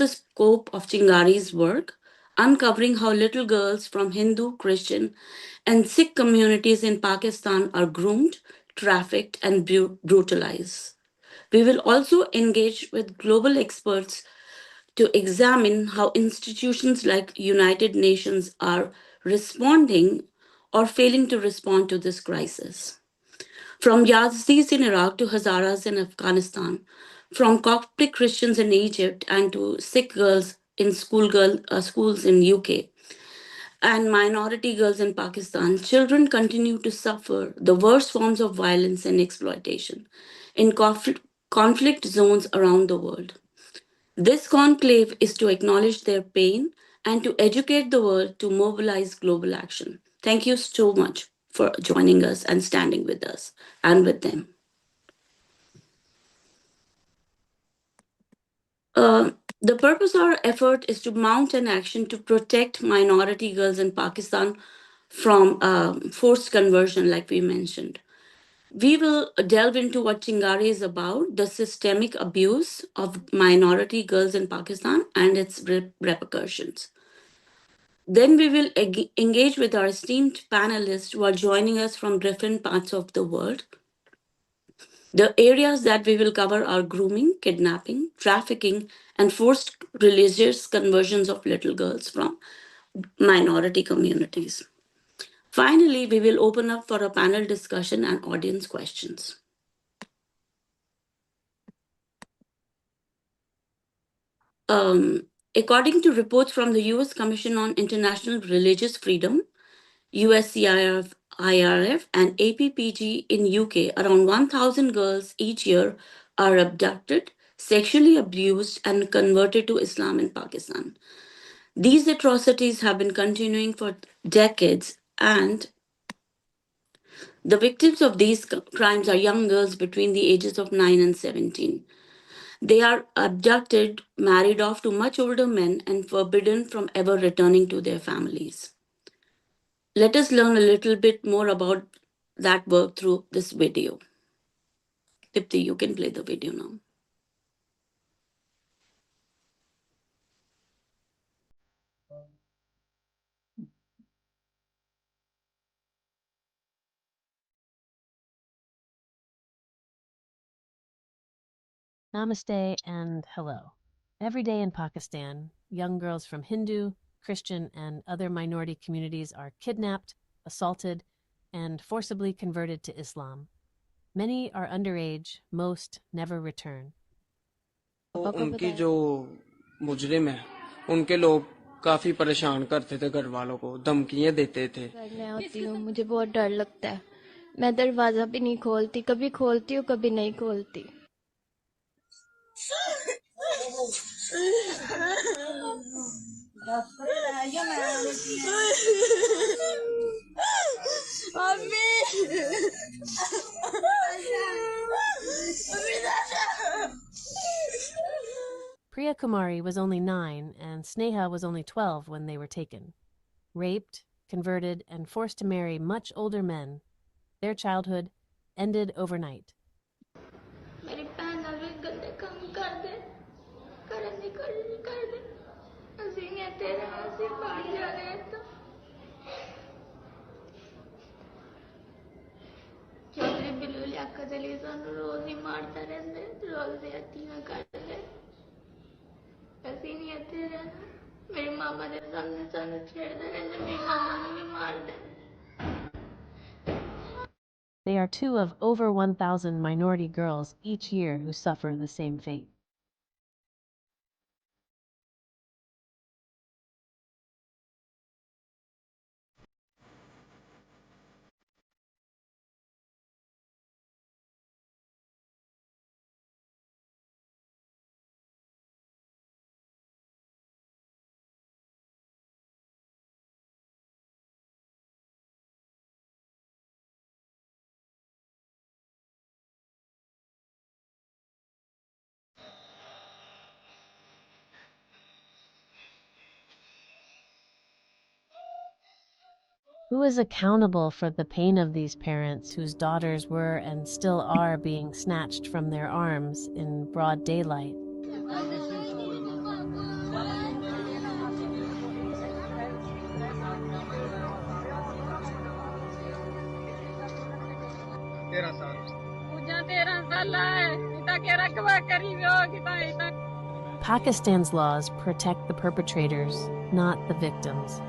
the scope of Chingari's work, uncovering how little girls from Hindu, Christian, and Sikh communities in Pakistan are groomed, trafficked, and brutalized. We will also engage with global experts to examine how institutions like United Nations are responding or failing to respond to this crisis. From Yazidis in Iraq to Hazaras in Afghanistan, from Coptic Christians in Egypt and to Sikh girls in schools in UK and minority girls in Pakistan, children continue to suffer the worst forms of violence and exploitation in conflict zones around the world. This conclave is to acknowledge their pain and to educate the world to mobilize global action. Thank you so much for joining us and standing with us and with them. Uh, the purpose of our effort is to mount an action to protect minority girls in Pakistan from forced conversion, like we mentioned. We will delve into what Chingari is about, the systemic abuse of minority girls in Pakistan and its repercussions. Then we will engage with our esteemed panelists who are joining us from different parts of the world. The areas that we will cover are grooming, kidnapping, trafficking, and forced religious conversions of little girls from minority communities. Finally, we will open up for a panel discussion and audience questions. According to reports from the US Commission on International Religious Freedom, USCIRF and APPG in UK, around 1,000 girls each year are abducted, sexually abused, and converted to Islam in Pakistan. These atrocities have been continuing for decades, and the victims of these crimes are young girls between the ages of 9 and 17. They are abducted, married off to much older men, and forbidden from ever returning to their families. Let us learn a little bit more about that work through this video. Dipti, you can play the video now. Namaste and hello. Every day in Pakistan, young girls from Hindu, Christian, and other minority communities are kidnapped, assaulted, and forcibly converted to Islam. Many are underage, most never return. उनकी जो मुजरिम है उनके लोग काफी परेशान करते थे घर वालों को धमकियां देते थे मैं होती हूँ मुझे बहुत डर लगता है मैं दरवाजा भी नहीं खोलती कभी खोलती हूँ कभी नहीं खोलती Priya Kumari was only 9 and Sneha was only 12 when they were taken. Raped, converted, and forced to marry much older men, their childhood ended overnight. मेरी बहन भी गंदे काम कर दे कर दे ਅਸੀਂ ਨਹੀਂ ਤੇਰੇ ਅਸੀਂ ਬਾਹਰ ਜਾ ਰਹੇ ਤਾਂ ਚੌਧਰੀ ਬਿੱਲੂ ਲਿਆਕਾ ਚਲੀ ਸਾਨੂੰ ਰੋਜ਼ ਹੀ ਮਾਰਦਾ ਰਹਿੰਦੇ ਰੋਜ਼ ਦੇ ਹੱਥੀਆਂ ਕਰਦੇ ਅਸੀਂ ਨਹੀਂ ਇੱਥੇ ਰਹਿਣਾ ਮੇਰੇ ਮਾਮਾ ਦੇ ਸਾਹਮਣੇ ਸਾਨੂੰ ਛੇੜਦੇ ਰਹਿੰਦੇ ਮੇਰੀ ਮਾਮਾ ਨੂੰ ਵੀ ਮਾਰਦੇ They are two of over 1,000 minority girls each year who suffer the same fate. Who is accountable for the pain of these parents whose daughters were and still are being snatched from their arms in broad daylight? Pakistan's laws protect the perpetrators, not the victims.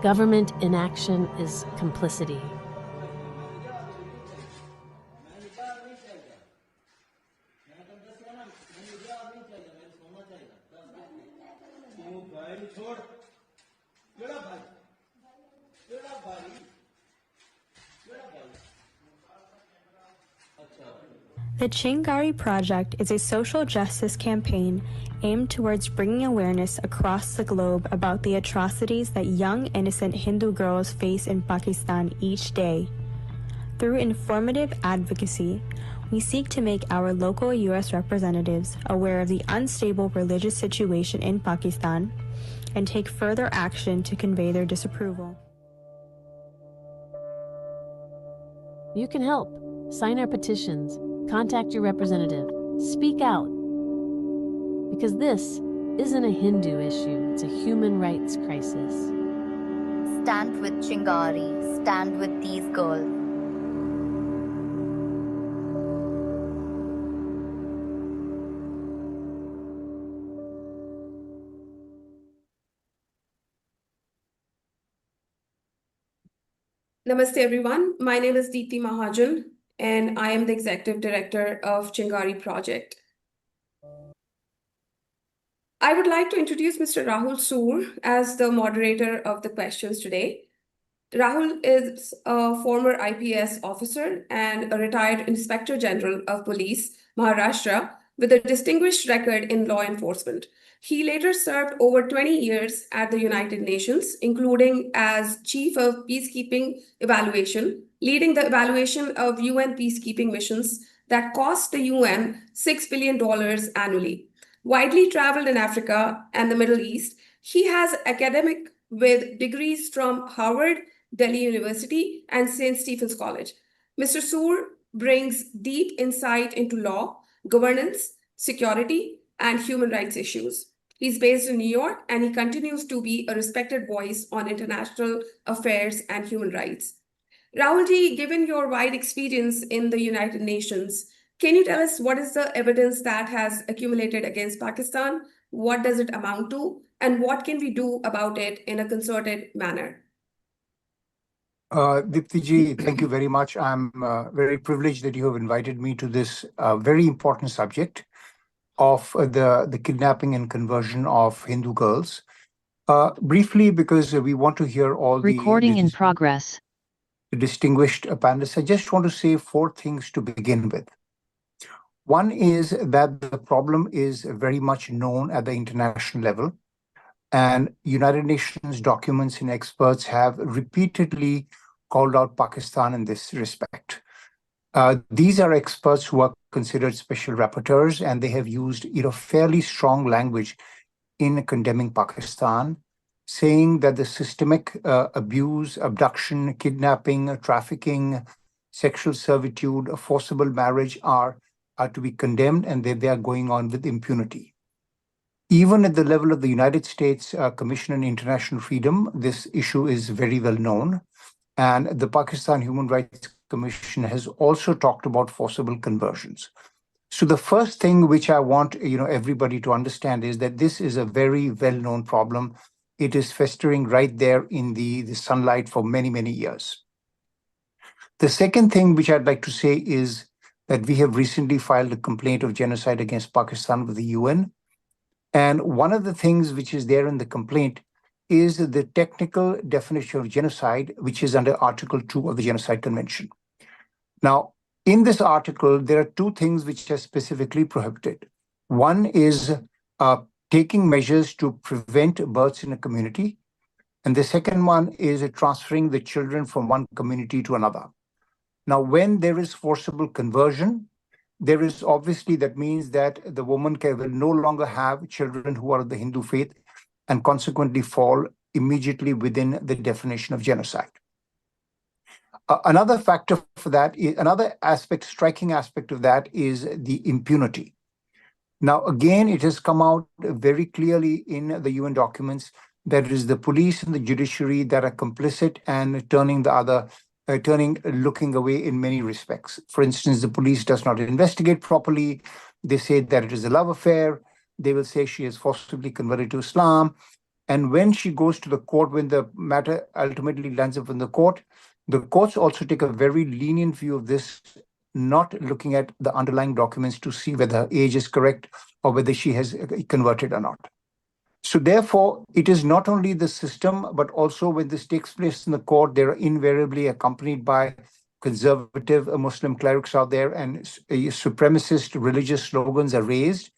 Government inaction is complicity. The Chingari Project is a social justice campaign aimed towards bringing awareness across the globe about the atrocities that young innocent Hindu girls face in Pakistan each day. Through informative advocacy, we seek to make our local U.S. representatives aware of the unstable religious situation in Pakistan and take further action to convey their disapproval. You can help. Sign our petitions. Contact your representative. Speak out. Because this isn't a Hindu issue, it's a human rights crisis. Stand with Chingari. Stand with these girls. Namaste everyone, my name is Deepthi Mahajan and I am the Executive Director of Chingari Project. I would like to introduce Mr. Rahul Soor as the moderator of the questions today. Rahul is a former IPS officer and a retired Inspector General of Police, Maharashtra, with a distinguished record in law enforcement. He later served over 20 years at the United Nations, including as Chief of Peacekeeping Evaluation, leading the evaluation of UN peacekeeping missions that cost the UN $6 billion annually. Widely traveled in Africa and the Middle East, he has academic with degrees from Harvard, Delhi University, and St. Stephen's College. Mr. Soor brings deep insight into law, governance, security, and human rights issues. He's based in New York, and he continues to be a respected voice on international affairs and human rights. Rahulji, given your wide experience in the United Nations, can you tell us what is the evidence that has accumulated against Pakistan? What does it amount to? And what can we do about it in a concerted manner? Dipti ji, thank you very much. I'm very privileged that you have invited me to this very important subject of the kidnapping and conversion of Hindu girls. Briefly, because we want to hear all Recording in progress. The distinguished panelists, I just want to say 4 things to begin with. One is that the problem is very much known at the international level, and United Nations documents and experts have repeatedly called out Pakistan in this respect. These are experts who are considered special rapporteurs, and they have used fairly strong language in condemning Pakistan, saying that the systemic abuse, abduction, kidnapping, trafficking, sexual servitude, forcible marriage are to be condemned, and they are going on with impunity. Even at the level of the United States Commission on International Freedom, this issue is very well known. And the Pakistan Human Rights Commission has also talked about forcible conversions. So the first thing which I want everybody to understand is that this is a very well-known problem. It is festering right there in the sunlight for many, many years. The second thing which I'd like to say is that we have recently filed a complaint of genocide against Pakistan with the UN. And one of the things which is there in the complaint is the technical definition of genocide, which is under Article 2 of the Genocide Convention. Now, in this article, there are 2 things which are specifically prohibited. One is taking measures to prevent births in a community. And the second one is transferring the children from one community to another. Now, when there is forcible conversion, there is obviously, that means that the woman will no longer have children who are of the Hindu faith and consequently fall immediately within the definition of genocide. Another factor for that is, another aspect, striking aspect of that is the impunity. Now, again, it has come out very clearly in the UN documents that it is the police and the judiciary that are complicit and turning the other looking away in many respects. For instance, the police does not investigate properly. They say that it is a love affair. They will say she has forcibly converted to Islam. And when she goes to the court, when the matter ultimately lands up in the courts also take a very lenient view of this, not looking at the underlying documents to see whether her age is correct or whether she has converted or not. So therefore, it is not only the system, but also when this takes place in the court, they're invariably accompanied by conservative Muslim clerics out there, and supremacist religious slogans are raised.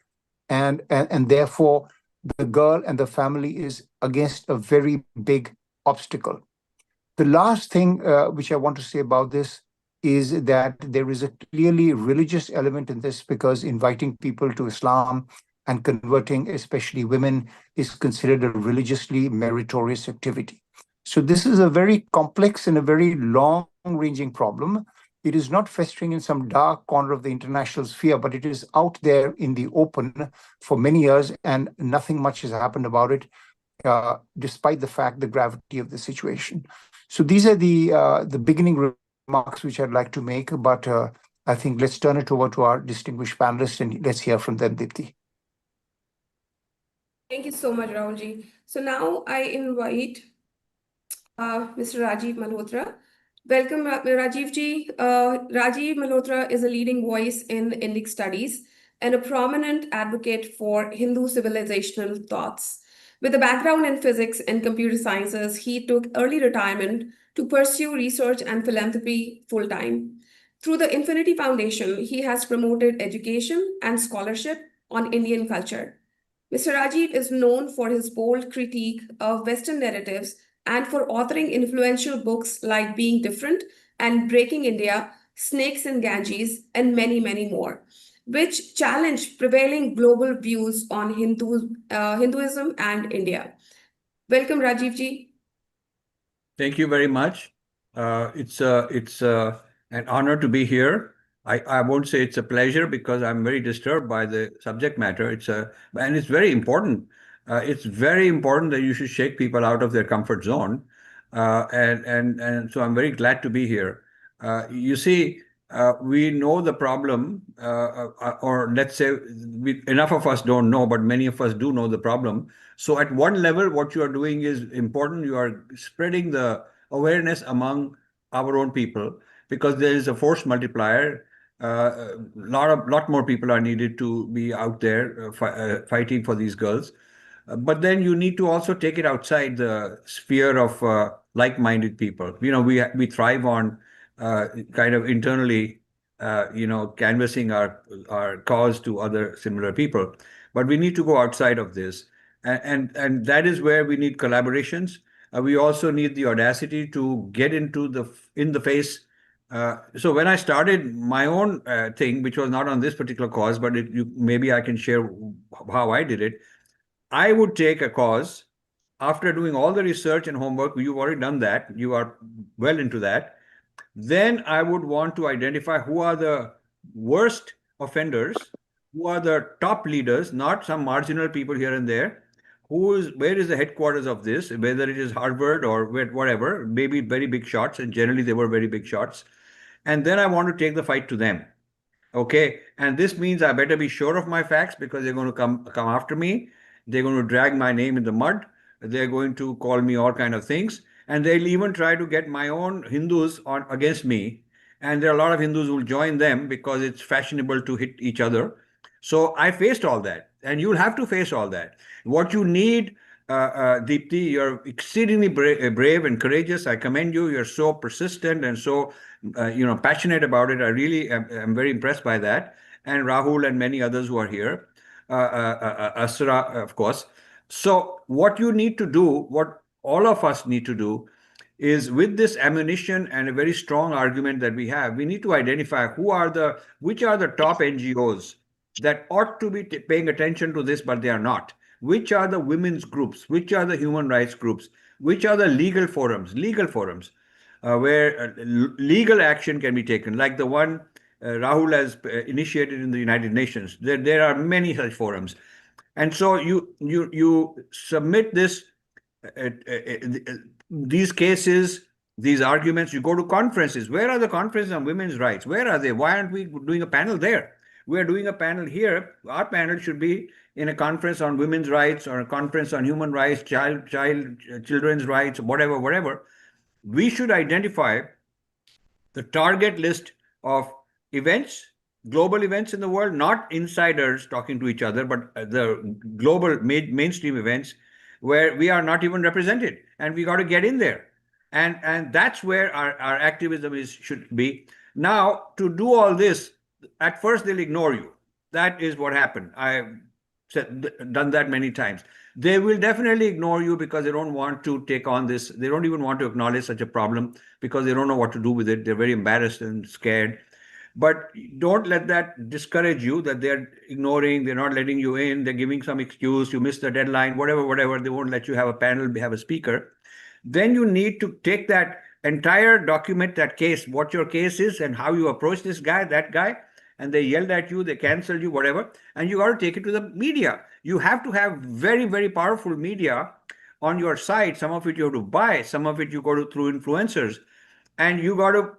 And therefore, the girl and the family is against a very big obstacle. The last thing which I want to say about this is that there is a clearly religious element in this, because inviting people to Islam and converting, especially women, is considered a religiously meritorious activity. So this is a very complex and a very long-ranging problem. It is not festering in some dark corner of the international sphere, but it is out there in the open for many years, and nothing much has happened about it, despite the fact, the gravity of the situation. So these are the beginning remarks which I'd like to make, but I think let's turn it over to our distinguished panelists and let's hear from them, Dipti. Thank you so much, Rahulji. So now I invite Mr. Rajiv Malhotra. Welcome, Rajiv ji. Rajiv Malhotra is a leading voice in Indic studies and a prominent advocate for Hindu civilizational thoughts. With a background in physics and computer sciences, he took early retirement to pursue research and philanthropy full-time. Through the Infinity Foundation, he has promoted education and scholarship on Indian culture. Mr. Rajiv is known for his bold critique of Western narratives and for authoring influential books like Being Different and Breaking India, Snakes and Ganges, and many, many more, which challenge prevailing global views on Hinduism and India. Welcome, Rajiv ji. Thank you very much. It's an honor to be here. I won't say it's a pleasure, because I'm very disturbed by the subject matter. And it's very important. It's very important that you should shake people out of their comfort zone. And so I'm very glad to be here. You see, we know the problem, or let's say enough of us don't know, but many of us do know the problem. So at one level, what you are doing is important. You are spreading the awareness among our own people, because there is a force multiplier. Lot more people are needed to be out there fighting for these girls. But then you need to also take it outside the sphere of like-minded people. You know, we thrive on kind of internally, canvassing our cause to other similar people. But we need to go outside of this. And that is where we need collaborations. We also need the audacity to get into in the face. So when I started my own thing, which was not on this particular cause, but maybe I can share how I did it. I would take a cause after doing all the research and homework. You've already done that. You are well into that. Then I would want to identify who are the worst offenders, who are the top leaders, not some marginal people here and there. Where is the headquarters of this, whether it is Harvard or whatever, maybe very big shots, and generally they were very big shots. And then I want to take the fight to them. Okay. And this means I better be sure of my facts, because they're going to come after me. They're going to drag my name in the mud. They're going to call me all kind of things. And they'll even try to get my own Hindus against me. And there are a lot of Hindus who will join them, because it's fashionable to hit each other. So I faced all that, and you'll have to face all that. What you need, Deepti, you're exceedingly brave and courageous. I commend you. You're so persistent and so passionate about it. I really am very impressed by that. And Rahul and many others who are here, Asra, of course. So what you need to do, what all of us need to do, is with this ammunition and a very strong argument that we have, we need to identify which are the top NGOs that ought to be paying attention to this, but they are not. Which are the women's groups? Which are the human rights groups? Which are the legal forums where legal action can be taken, like the one Rahul has initiated in the United Nations. There are many such forums. And so you submit these cases these arguments. You go to conferences. Where are the conferences on women's rights? Where are they? Why aren't we doing a panel there? We are doing a panel here. Our panel should be in a conference on women's rights or a conference on human rights, children's rights, whatever. We should identify the target list of events, global events in the world, not insiders talking to each other, but the global mainstream events where we are not even represented, and we got to get in there. And that's where our activism should be. Now, to do all this, at first they'll ignore you. That is what happened. I've done that many times. They will definitely ignore you because they don't want to take on this. They don't even want to acknowledge such a problem because they don't know what to do with it. They're very embarrassed and scared. But don't let that discourage you, that they're ignoring, they're not letting you in, they're giving some excuse, you missed the deadline, whatever, they won't let you have a panel, have a speaker. Then you need to take that entire document, that case, what your case is and how you approach this guy, that guy, and they yelled at you, they canceled you, whatever, and you got to take it to the media. You have to have very, very powerful media on your site. Some of it you have to buy, some of it you go to through influencers, and you got to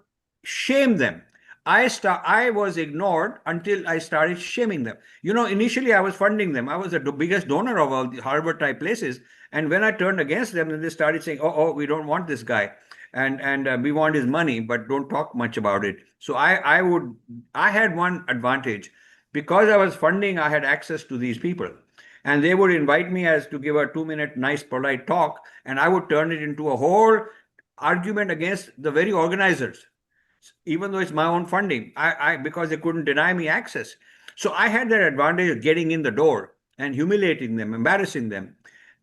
shame them. I was ignored until I started shaming them. Initially I was funding them. I was the biggest donor of all the Harvard type places. And when I turned against them, then they started saying, oh, we don't want this guy. And we want his money, but don't talk much about it. So I had one advantage. Because I was funding, I had access to these people. And they would invite me as to give a 2-minute nice polite talk, and I would turn it into a whole argument against the very organizers, even though it's my own funding, because they couldn't deny me access. So I had that advantage of getting in the door and humiliating them, embarrassing them,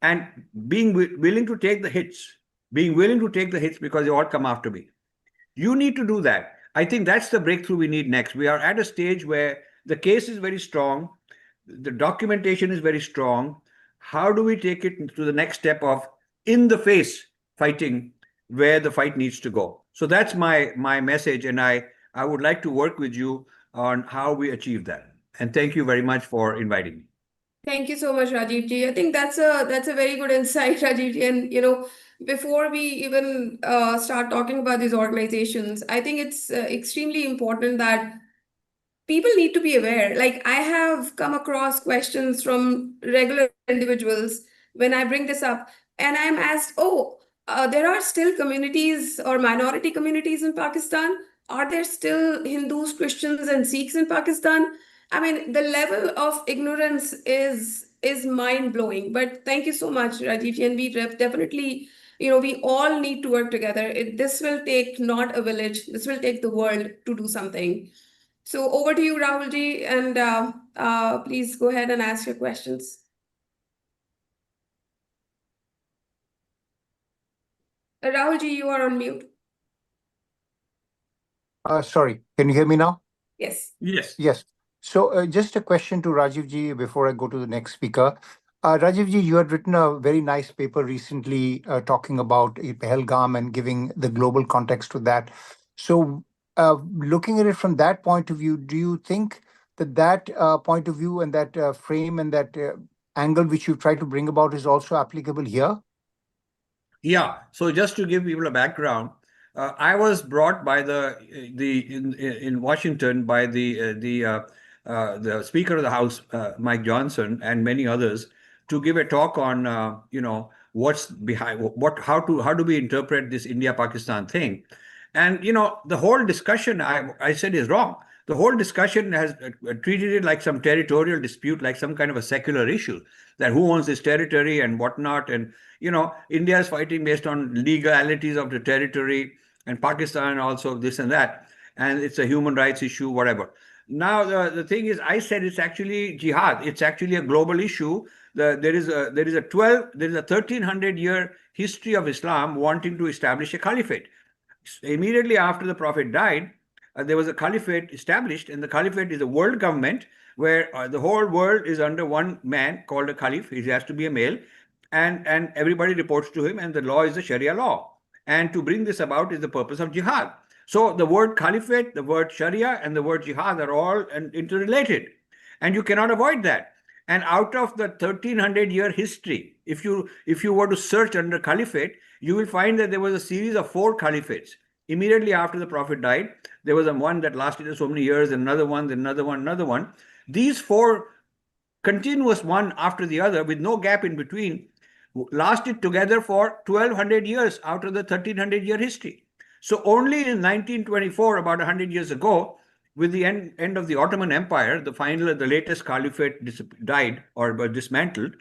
and being willing to take the hits, because they all come after me. You need to do that. I think that's the breakthrough we need next. We are at a stage where the case is very strong, the documentation is very strong. How do we take it to the next step of in the face fighting where the fight needs to go? So that's my message, and I would like to work with you on how we achieve that. And thank you very much for inviting me. Thank you so much, Rajiv ji. I think that's a very good insight, Rajiv ji. And before we even start talking about these organizations, I think it's extremely important that people need to be aware. Like, I have come across questions from regular individuals when I bring this up, and I'm asked, there are still communities or minority communities in Pakistan. Are there still Hindus, Christians, and Sikhs in Pakistan? I mean, the level of ignorance is mind-blowing. But thank you so much, Rajiv ji. And we definitely, we all need to work together. This will take not a village. This will take the world to do something. So over to you, Rahul ji, and please go ahead and ask your questions. Rahul ji, you are on mute. Sorry, can you hear me now? Yes. Yes. So just a question to Rajiv ji before I go to the next speaker. Rajiv ji, you had written a very nice paper recently talking about Pahalgam and giving the global context to that. So looking at it from that point of view, do you think that point of view and that frame and that angle which you try to bring about is also applicable here? Yeah. So just to give people a background, I was brought by in Washington by the Speaker of the House, Mike Johnson, and many others, to give a talk on what's behind how do we interpret this India-Pakistan thing. And the whole discussion I said is wrong. The whole discussion has treated it like some territorial dispute, like some kind of a secular issue, that who owns this territory and whatnot. And India is fighting based on legalities of the territory, and Pakistan also this and that, and it's a human rights issue, whatever. Now the thing is, I said it's actually jihad. It's actually a global issue. There is a 1300-year history of Islam wanting to establish a caliphate. Immediately after the Prophet died, there was a caliphate established, and the caliphate is a world government where the whole world is under one man called a caliph. He has to be a male, and everybody reports to him, and the law is the Sharia law. And to bring this about is the purpose of jihad. So the word caliphate, the word Sharia, and the word jihad are all interrelated, and you cannot avoid that. And out of the 1300-year history, if you were to search under caliphate, you will find that there was a series of 4 caliphates. Immediately after the Prophet died, there was one that lasted so many years, and another one, then another one, another one. These 4 continuous, one after the other, with no gap in between, lasted together for 1200 years out of the 1300-year history. So only in 1924, about 100 years ago, with the end of the Ottoman Empire, the latest caliphate died or dismantled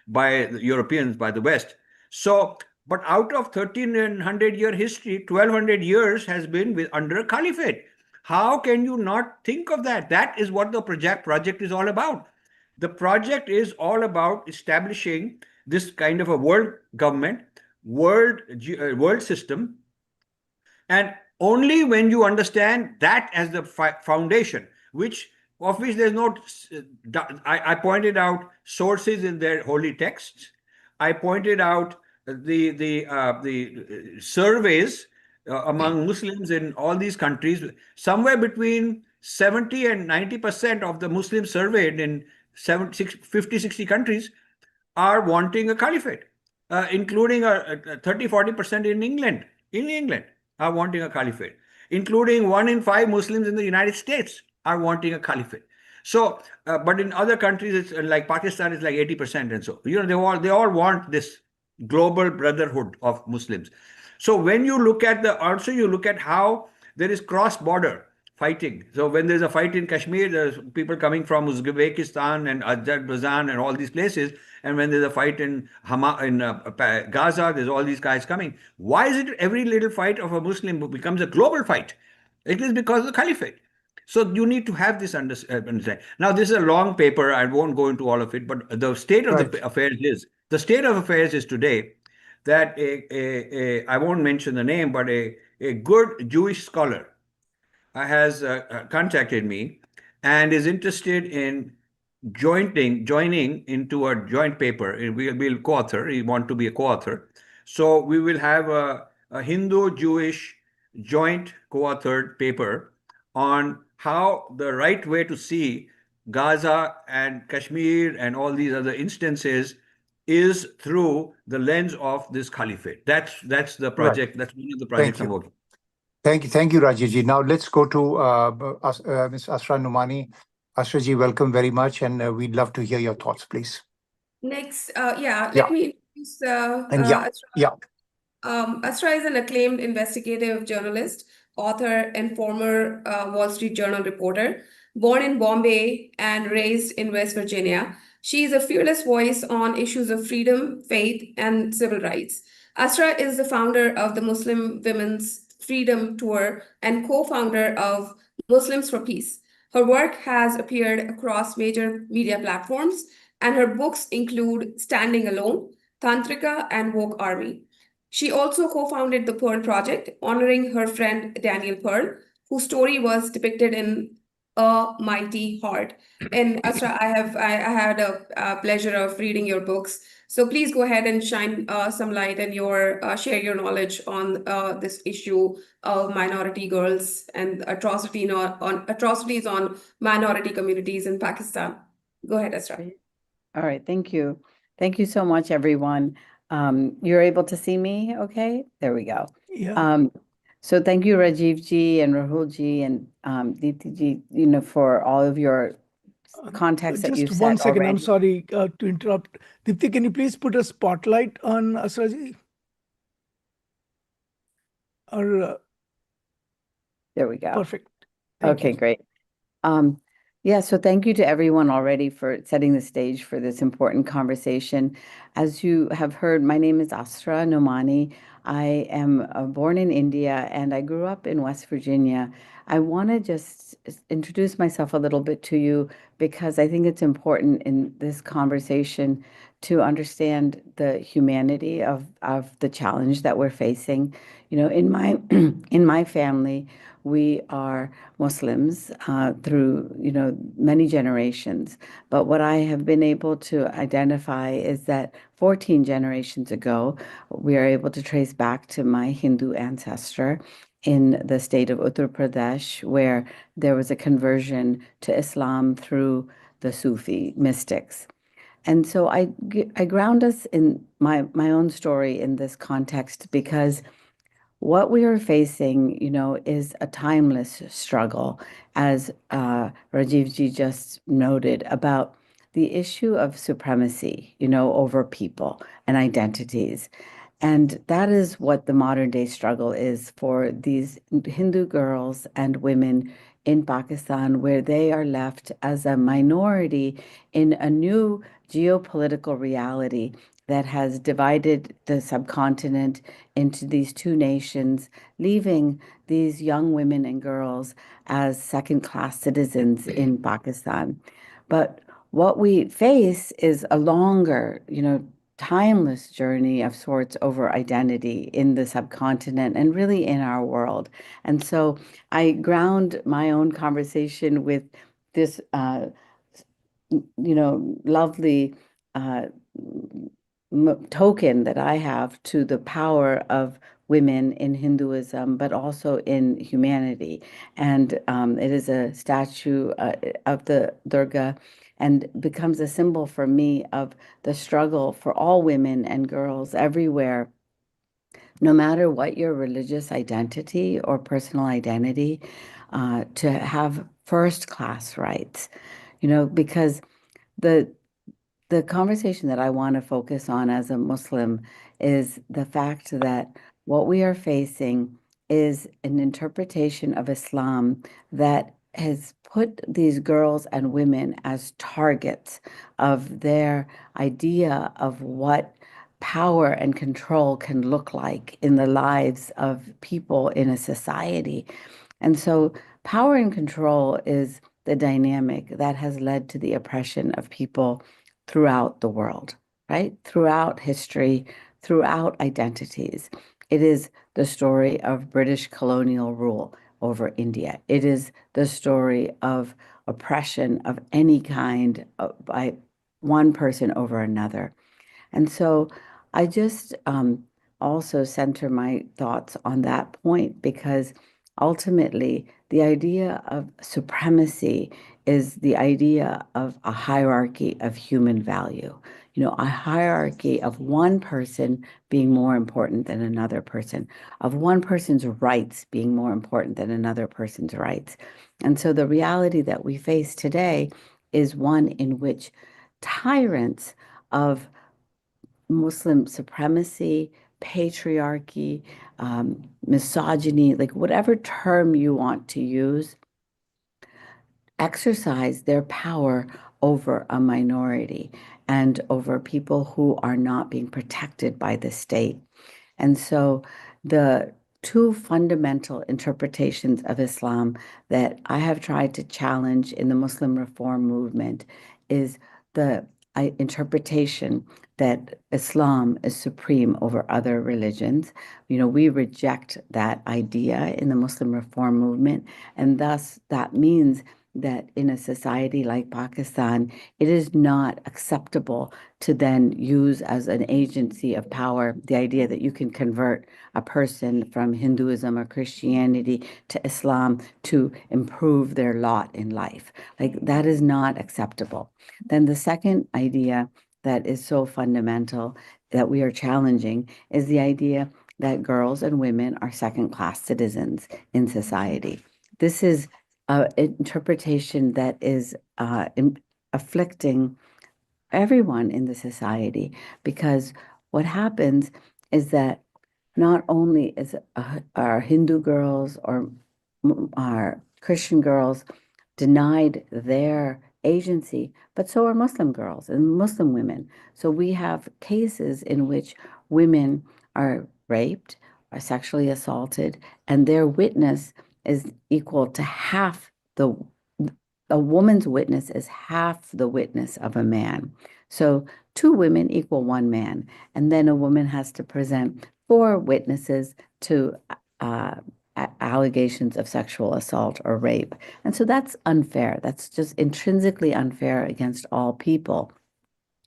by the Europeans, by the West. So, but out of 1300-year history, 1200 years has been under a caliphate. How can you not think of that? That is what the project is all about. The project is all about establishing this kind of a world government, world system, and only when you understand that as the foundation, of which there's no, I pointed out sources in their holy texts. I pointed out the surveys among Muslims in all these countries. Somewhere between 70 and 90% of the Muslims surveyed in 50, 60 countries are wanting a caliphate, including 30-40% in England. In England, are wanting a caliphate, including 1 in 5 Muslims in the United States are wanting a caliphate. So, but in other countries, it's like Pakistan is like 80%, and so they all want this global brotherhood of Muslims. So when you look at you look at how there is cross-border fighting. So when there's a fight in Kashmir, there's people coming from Uzbekistan and Azerbaijan and all these places. And when there's a fight in Gaza, there's all these guys coming. Why is it every little fight of a Muslim becomes a global fight? It is because of the caliphate. So you need to have this understanding. Now, this is a long paper. I won't go into all of it, but the state of the affairs is today that I won't mention the name, but a good Jewish scholar has contacted me and is interested in joining into a joint paper. We'll co-author. We want to be a co-author. So we will have a Hindu-Jewish joint co-authored paper on how the right way to see Gaza and Kashmir and all these other instances is through the lens of this caliphate. That's the project. Right. That's one of the projects I'm working on. Thank you, Rajivji. Now let's go to Ms. Asra Nomani. Asraji, welcome very much, and we'd love to hear your thoughts, please. Next, let me introduce Asra. Asra is an acclaimed investigative journalist, author, and former Wall Street Journal reporter. Born in Bombay and raised in West Virginia, she is a fearless voice on issues of freedom, faith, and civil rights. Asra is the founder of the Muslim Women's Freedom Tour and co-founder of Muslims for Peace. Her work has appeared across major media platforms, and her books include Standing Alone, Tantrika, and Woke Army. She also co-founded the Pearl Project, honoring her friend Daniel Pearl, whose story was depicted in A Mighty Heart. And Asra, I had a pleasure of reading your books. So please go ahead and shine some light and share your knowledge on this issue of minority girls and atrocities on minority communities in Pakistan. Go ahead, Asra. All right, thank you. Thank you so much, everyone. You're able to see me, okay? There we go. Yeah. So thank you, Rajiv ji and Rahul ji and Deepti ji, for all of your context that you've said already. Just 1 second, I'm sorry to interrupt. Deepti, can you please put a spotlight on Asra ji? Or there we go. Perfect. Okay, great. Yeah, so thank you to everyone already for setting the stage for this important conversation. As you have heard, my name is Asra Nomani. I am born in India and I grew up in West Virginia. I want to just introduce myself a little bit to you because I think it's important in this conversation to understand the humanity of the challenge that we're facing. In my family, we are Muslims through, many generations. But what I have been able to identify is that 14 generations ago, we are able to trace back to my Hindu ancestor in the state of Uttar Pradesh, where there was a conversion to Islam through the Sufi mystics. And so I ground us in my own story in this context because what we are facing, is a timeless struggle, as Rajivji just noted about the issue of supremacy, over people and identities. And that is what the modern day struggle is for these Hindu girls and women in Pakistan, where they are left as a minority in a new geopolitical reality that has divided the subcontinent into these two nations, leaving these young women and girls as second-class citizens in Pakistan. But what we face is a longer, timeless journey of sorts over identity in the subcontinent and really in our world. And so I ground my own conversation with this, lovely token that I have to the power of women in Hinduism, but also in humanity. And it is a statue of the Durga and becomes a symbol for me of the struggle for all women and girls everywhere, no matter what your religious identity or personal identity, to have first-class rights, because the conversation that I want to focus on as a Muslim is the fact that what we are facing is an interpretation of Islam that has put these girls and women as targets of their idea of what power and control can look like in the lives of people in a society. And so power and control is the dynamic that has led to the oppression of people throughout the world, right? Throughout history, throughout identities. It is the story of British colonial rule over India. It is the story of oppression of any kind by one person over another. And so I just also center my thoughts on that point because ultimately the idea of supremacy is the idea of a hierarchy of human value. A hierarchy of one person being more important than another person, of one person's rights being more important than another person's rights. And so the reality that we face today is one in which tyrants of Muslim supremacy, patriarchy, misogyny, like whatever term you want to use, exercise their power over a minority and over people who are not being protected by the state. And so the two fundamental interpretations of Islam that I have tried to challenge in the Muslim reform movement is the interpretation that Islam is supreme over other religions. We reject that idea in the Muslim reform movement, and thus that means that in a society like Pakistan, it is not acceptable to then use as an agency of power the idea that you can convert a person from Hinduism or Christianity to Islam to improve their lot in life. Like that is not acceptable. Then the second idea that is so fundamental that we are challenging is the idea that girls and women are second-class citizens in society. This is interpretation that is afflicting everyone in the society, because what happens is that not only is our Hindu girls or our Christian girls denied their agency, but so are Muslim girls and Muslim women. So we have cases in which women are raped, are sexually assaulted, and their witness is equal to half a woman's witness is half the witness of a man. So two women equal one man, and then a woman has to present four witnesses to allegations of sexual assault or rape. And so that's unfair. That's just intrinsically unfair against all people.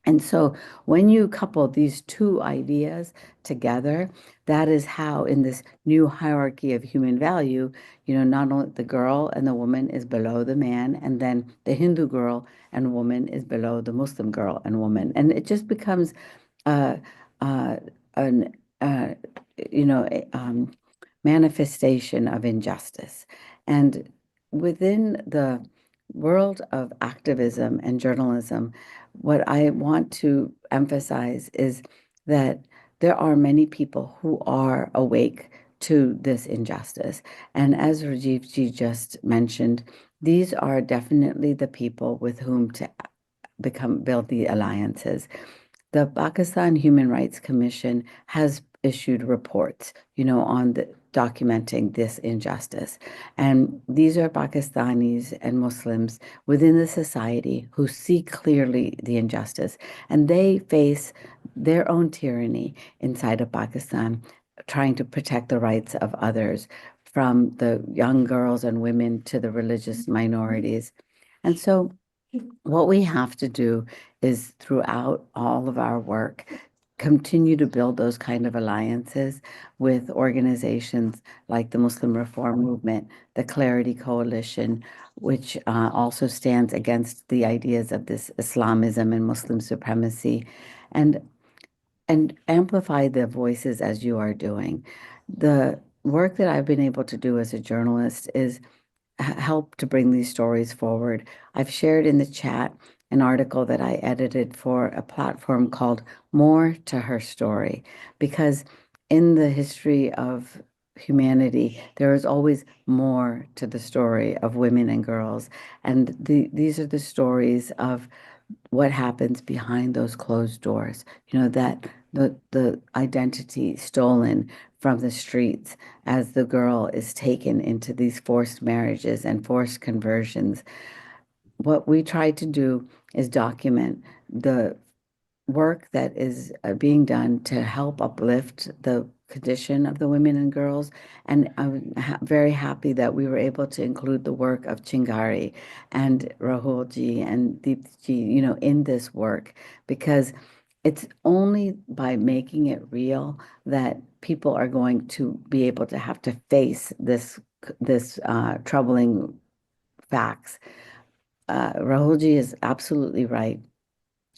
And so when you couple these two ideas together, that is how in this new hierarchy of human value, not only the girl and the woman is below the man, and then the Hindu girl and woman is below the Muslim girl and woman. And it just becomes uh, uh, an, uh, manifestation of injustice. And within the world of activism and journalism, what I want to emphasize is that there are many people who are awake to this injustice. And as Rajiv ji just mentioned, these are definitely the people with whom to build the alliances. The Pakistan Human Rights Commission has issued reports, on documenting this injustice. And these are Pakistanis and Muslims within the society who see clearly the injustice, and they face their own tyranny inside of Pakistan, trying to protect the rights of others, from the young girls and women to the religious minorities. And so what we have to do is, throughout all of our work, continue to build those kind of alliances with organizations like the Muslim Reform Movement, the Clarity Coalition, which also stands against the ideas of this Islamism and Muslim supremacy, and amplify the voices as you are doing. The work that I've been able to do as a journalist is help to bring these stories forward. I've shared in the chat an article that I edited for a platform called More to Her Story, because in the history of humanity, there is always more to the story of women and girls. And these are the stories of what happens behind those closed doors, that the identity stolen from the streets as the girl is taken into these forced marriages and forced conversions. What we try to do is document the work that is being done to help uplift the condition of the women and girls. And I'm very happy that we were able to include the work of Chingari and Rahul ji and Deepti ji, in this work, because it's only by making it real that people are going to be able to have to face this troubling facts. Rahulji is absolutely right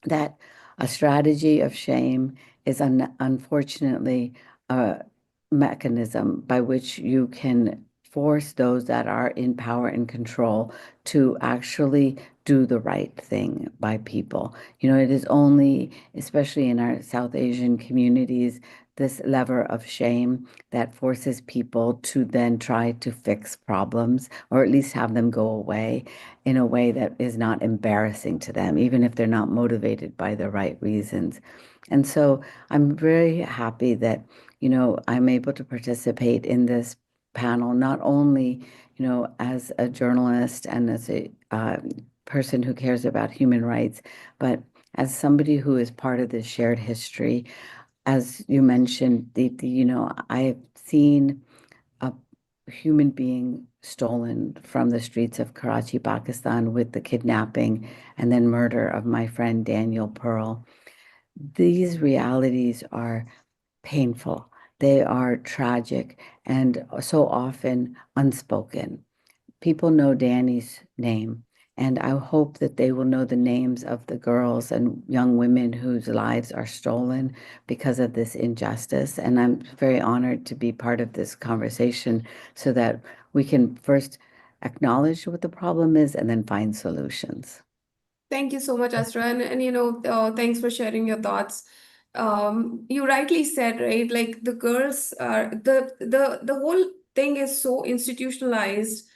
that a strategy of shame is unfortunately a mechanism by which you can force those that are in power and control to actually do the right thing by people. It is only, especially in our South Asian communities, this lever of shame that forces people to then try to fix problems, or at least have them go away in a way that is not embarrassing to them, even if they're not motivated by the right reasons. And so I'm very happy that, I'm able to participate in this panel, not only, as a journalist and as a person who cares about human rights, but as somebody who is part of this shared history. As you mentioned, I've seen a human being stolen from the streets of Karachi, Pakistan, with the kidnapping and then murder of my friend Daniel Pearl. These realities are painful. They are tragic and so often unspoken. People know Danny's name, and I hope that they will know the names of the girls and young women whose lives are stolen because of this injustice. And I'm very honored to be part of this conversation so that we can first acknowledge what the problem is and then find solutions. Thank you so much, Astra. And thanks for sharing your thoughts. You rightly said, right? Like the girls are the whole thing is so institutionalized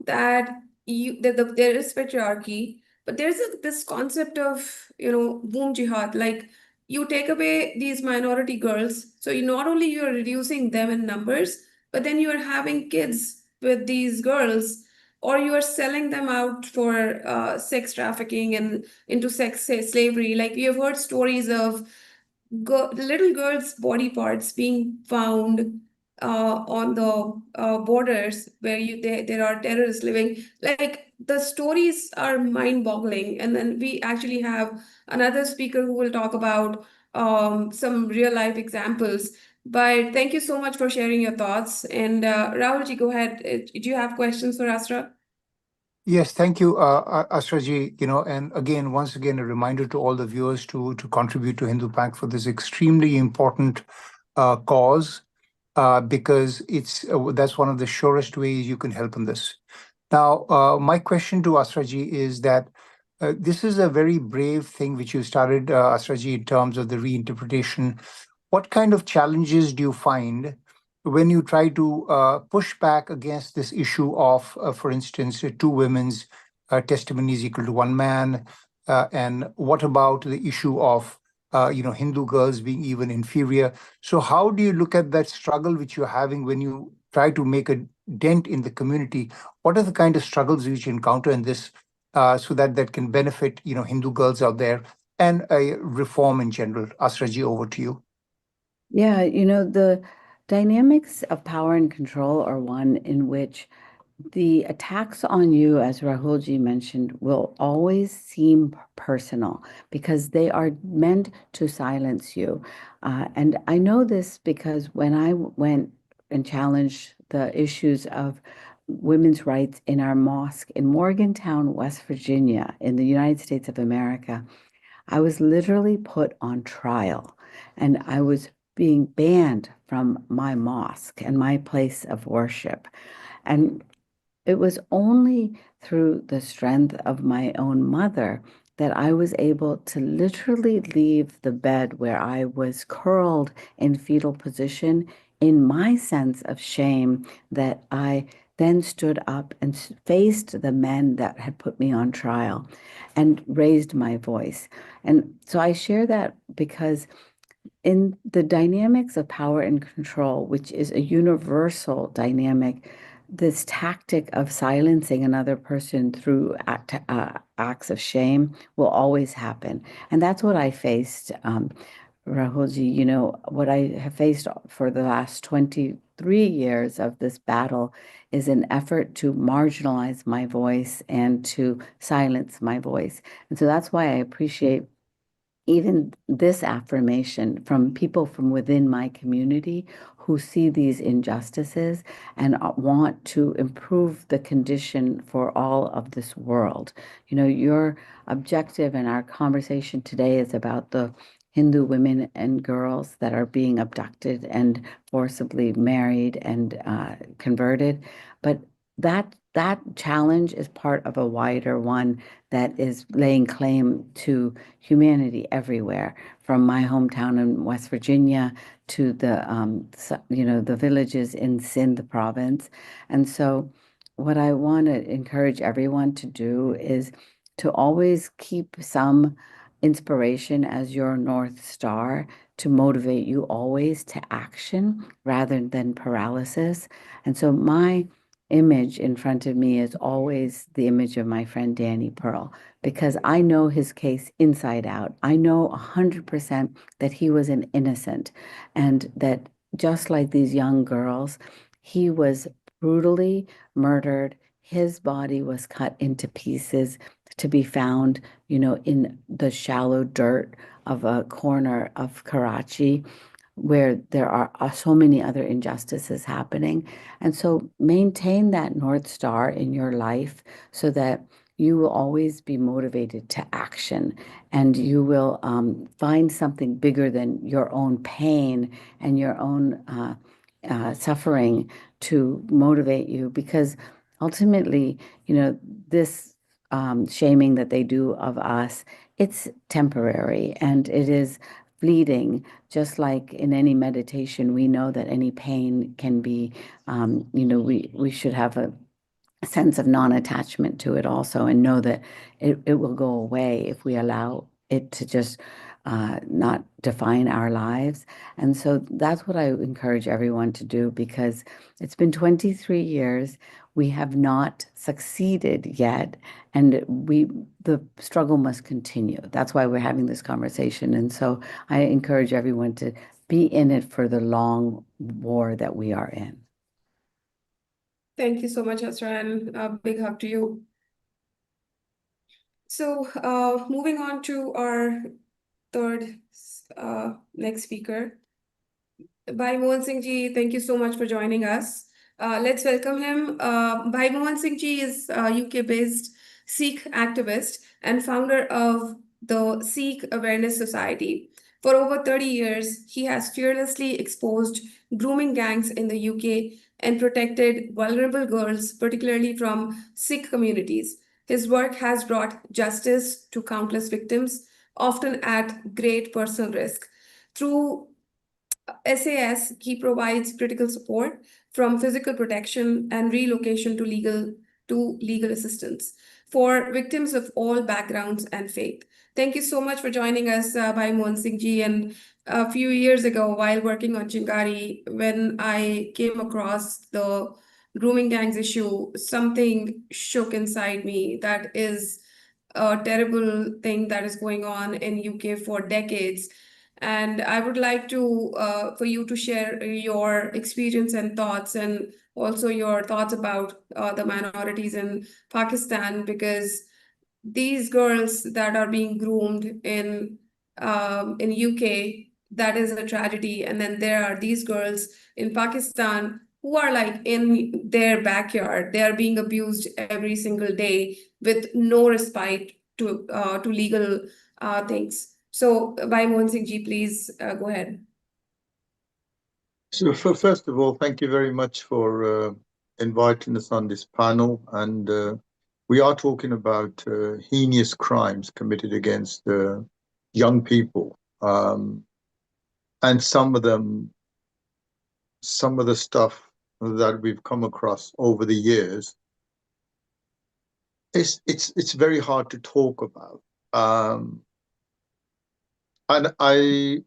that there is patriarchy, but there's this concept of, womb jihad. Like you take away these minority girls, so not only you're reducing them in numbers, but then you're having kids with these girls, or you are selling them out for sex trafficking and into slavery. Like we have heard stories of little girls' body parts being found on the borders where there are terrorists living. Like the stories are mind-boggling. And then we actually have another speaker who will talk about some real-life examples. But thank you so much for sharing your thoughts. And Rahulji, go ahead. Do you have questions for Asra? Yes, thank you, Asraji. And again, once again, a reminder to all the viewers to contribute to HinduPACT for this extremely important cause, because that's one of the surest ways you can help in this. Now, my question to Asraji is that this is a very brave thing which you started, Asraji, in terms of the reinterpretation. What kind of challenges do you find when you try to push back against this issue of, for instance, two women's testimonies equal to one man? And what about the issue of Hindu girls being even inferior? So how do you look at that struggle which you're having when you try to make a dent in the community? What are the kind of struggles which you encounter in this, so that can benefit Hindu girls out there and reform in general? Asraji, over to you. Yeah, the dynamics of power and control are one in which the attacks on you, as Rahulji mentioned, will always seem personal because they are meant to silence you. And I know this because when I went and challenged the issues of women's rights in our mosque in Morgantown, West Virginia, in the United States of America, I was literally put on trial and I was being banned from my mosque and my place of worship. And it was only through the strength of my own mother that I was able to literally leave the bed where I was curled in fetal position in my sense of shame, that I then stood up and faced the men that had put me on trial and raised my voice. And so I share that because in the dynamics of power and control, which is a universal dynamic, this tactic of silencing another person through acts of shame will always happen. And that's what I faced, Rahulji. What I have faced for the last 23 years of this battle is an effort to marginalize my voice and to silence my voice. And so that's why I appreciate even this affirmation from people from within my community who see these injustices and want to improve the condition for all of this world. Your objective in our conversation today is about the Hindu women and girls that are being abducted and forcibly married and converted. But that challenge is part of a wider one that is laying claim to humanity everywhere, from my hometown in West Virginia to the villages in Sindh province. And so what I want to encourage everyone to do is to always keep some inspiration as your North Star to motivate you always to action rather than paralysis. And so my image in front of me is always the image of my friend Danny Pearl, because I know his case inside out. I know 100% that he was an innocent, and that just like these young girls, he was brutally murdered. His body was cut into pieces to be found, in the shallow dirt of a corner of Karachi, where there are so many other injustices happening. And so maintain that North Star in your life so that you will always be motivated to action, and you will find something bigger than your own pain and your own suffering to motivate you. Because ultimately, this shaming that they do of us, it's temporary and it is fleeting. Just like in any meditation, we know that any pain can be, we should have a sense of non-attachment to it also, and know that it will go away if we allow it to just not define our lives. And so that's what I encourage everyone to do, because it's been 23 years. We have not succeeded yet, and the struggle must continue. That's why we're having this conversation. And so I encourage everyone to be in it for the long war that we are in. Thank you so much, Asra, and a big hug to you. So, moving on to our third next speaker. Bhai Mohan Singh ji, thank you so much for joining us. Let's welcome him. Bhai Mohan Singh ji is a UK-based Sikh activist and founder of the Sikh Awareness Society. For over 30 years, he has fearlessly exposed grooming gangs in the UK and protected vulnerable girls, particularly from Sikh communities. His work has brought justice to countless victims, often at great personal risk. Through SAS, he provides critical support from physical protection and relocation to legal assistance for victims of all backgrounds and faith. Thank you so much for joining us, Bhai Mohan Singh ji. And a few years ago, while working on Chingari, when I came across the grooming gangs issue, something shook inside me. That is a terrible thing that is going on in UK for decades. And I would like to for you to share your experience and thoughts, and also your thoughts about the minorities in Pakistan, because these girls that are being groomed in UK, that is a tragedy. And then there are these girls in Pakistan who are like in their backyard. They are being abused every single day with no respite to legal things. So, Bhai Mohan Singh ji, please go ahead. So first of all, thank you very much for inviting us on this panel. And we are talking about heinous crimes committed against young people. And some of the stuff that we've come across over the years, it's very hard to talk about. And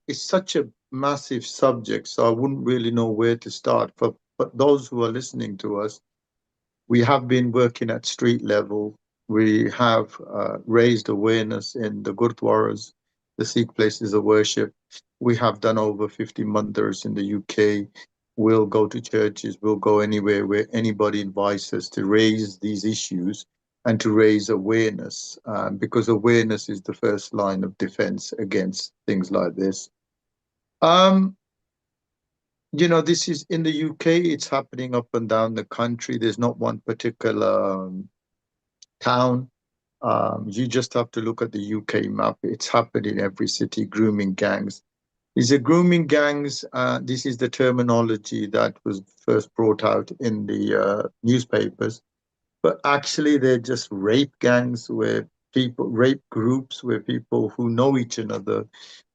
it's such a massive subject, so I wouldn't really know where to start. But those who are listening to us, we have been working at street level. We have raised awareness in the gurdwaras, the Sikh places of worship. We have done over 50 mandars in the UK. We'll go to churches, we'll go anywhere where anybody invites us to raise these issues and to raise awareness, because awareness is the first line of defense against things like this. This is in the UK, it's happening up and down the country. There's not one particular town. You just have to look at the UK map. It's happening in every city, grooming gangs. These are grooming gangs. This is the terminology that was first brought out in the newspapers. But actually, they're just rape gangs rape groups where people who know each other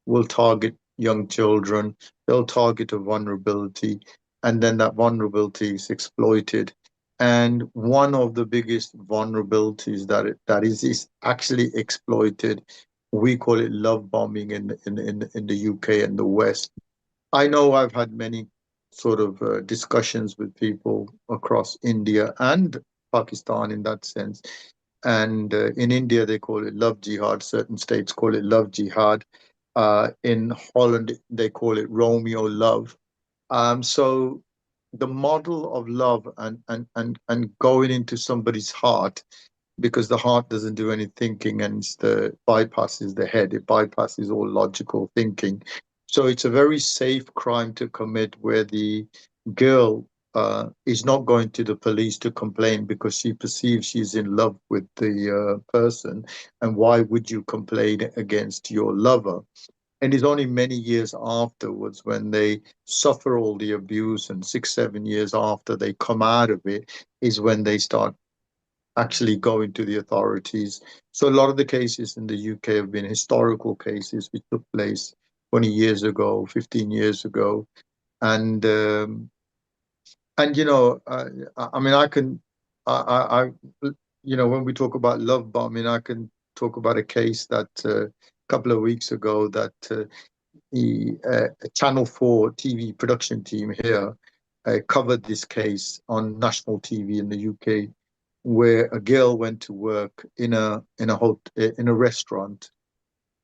will target young children. They'll target a vulnerability, and then that vulnerability is exploited. And one of the biggest vulnerabilities that is actually exploited, we call it love bombing in the UK and the West. I know I've had many sort of discussions with people across India and Pakistan in that sense. And in India, they call it love jihad. Certain states call it love jihad. In Holland, they call it Romeo love. So the model of love and going into somebody's heart, because the heart doesn't do any thinking and bypasses the head, it bypasses all logical thinking. So it's a very safe crime to commit, where the girl is not going to the police to complain because she perceives she's in love with the person. And why would you complain against your lover? And it's only many years afterwards, when they suffer all the abuse, and 6, 7 years after they come out of it, is when they start actually going to the authorities. So a lot of the cases in the UK have been historical cases which took place 20 years ago, 15 years ago. And I mean, when we talk about love bombing, I can talk about a case that a couple of weeks ago, that the Channel 4 TV production team here covered this case on national TV in the UK, where a girl went to work in a restaurant,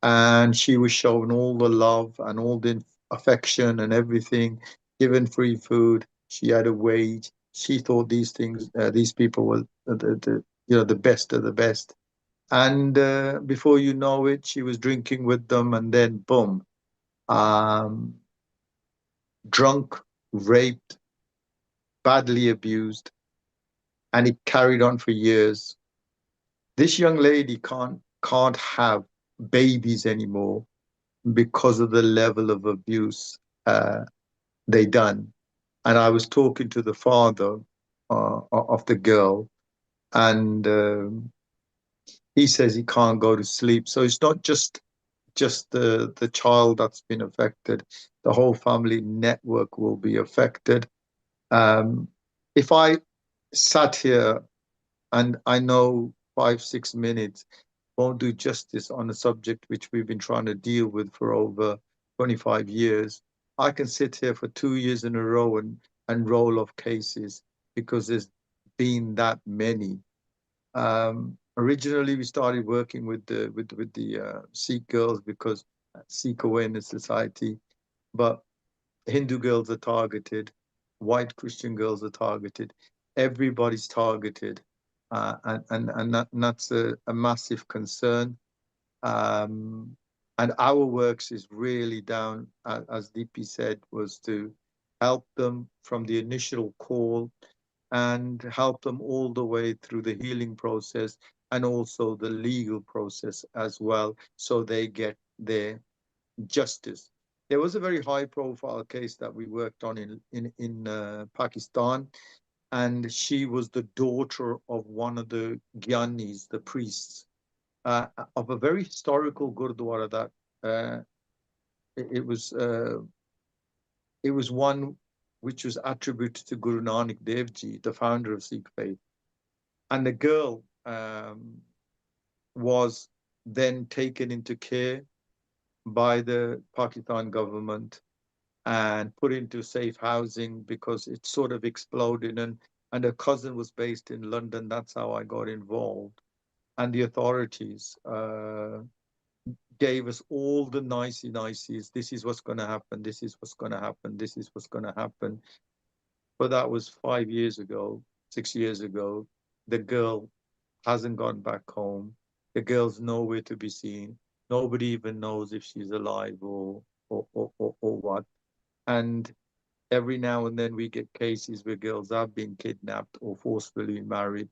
and she was shown all the love and all the affection and everything, given free food. She had a wage. She thought these people were the best of the best. And before you know it, she was drinking with them, and then boom, drunk, raped, badly abused, and it carried on for years. This young lady can't have babies anymore because of the level of abuse they done. And I was talking to the father of the girl, and he says he can't go to sleep. So it's not just the child that's been affected. The whole family network will be affected. If I sat here and I know 5, 6 minutes won't do justice on a subject which we've been trying to deal with for over 25 years. I can sit here for 2 years in a row and roll off cases because there's been that many. Originally, we started working with the Sikh girls because Sikh Awareness Society, but Hindu girls are targeted, white Christian girls are targeted, everybody's targeted, and that's a massive concern. Um, and our works is really down, as DP said, was to help them from the initial call and help them all the way through the healing process and also the legal process as well, so they get their justice. There was a very high-profile case that we worked on in Pakistan, and she was the daughter of one of the Gyanis, the priests, of a very historical Gurdwara that uh, it, it was uh, it was one which was attributed to Guru Nanak Dev Ji, the founder of Sikh faith. And the girl was then taken into care by the Pakistan government and put into safe housing because it sort of exploded. And her cousin was based in London. That's how I got involved. And the authorities gave us all the niceties. This is what's going to happen. This is what's going to happen. This is what's going to happen. But that was 5 years ago, 6 years ago. The girl hasn't gone back home. The girl's nowhere to be seen. Nobody even knows if she's alive or what. And every now and then we get cases where girls have been kidnapped or forcefully married.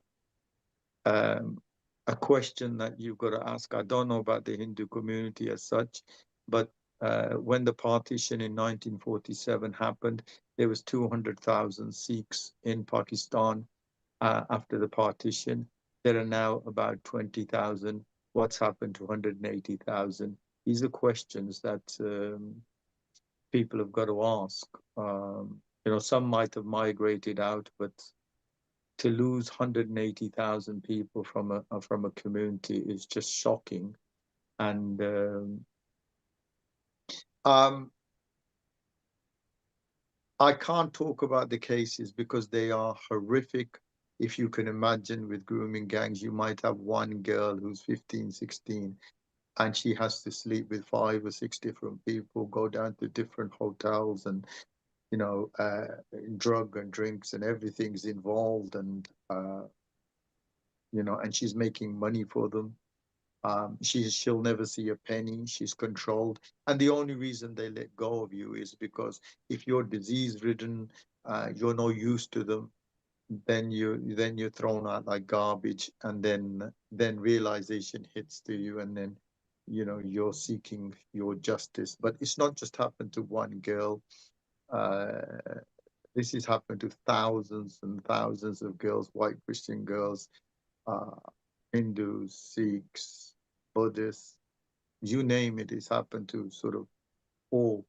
A question that you've got to ask, I don't know about the Hindu community as such, but when the partition in 1947 happened, there was 200,000 Sikhs in Pakistan. After the partition, there are now about 20,000. What's happened to 180,000? These are questions that people have got to ask. Some might have migrated out, but to lose 180,000 people from a community is just shocking. And I can't talk about the cases because they are horrific. If you can imagine, with grooming gangs, you might have one girl who's 15, 16, and she has to sleep with 5 or 6 different people, go down to different hotels, and drug and drinks and everything's involved, and and she's making money for them. She'll never see a penny. She's controlled, and the only reason they let go of you is because if you're disease-ridden, you're no use to them, then you're thrown out like garbage, and then realization hits to you, and then you're seeking your justice. But it's not just happened to one girl. This has happened to thousands and thousands of girls, white Christian girls, Hindus, Sikhs, Buddhists, you name it. It's happened to sort of all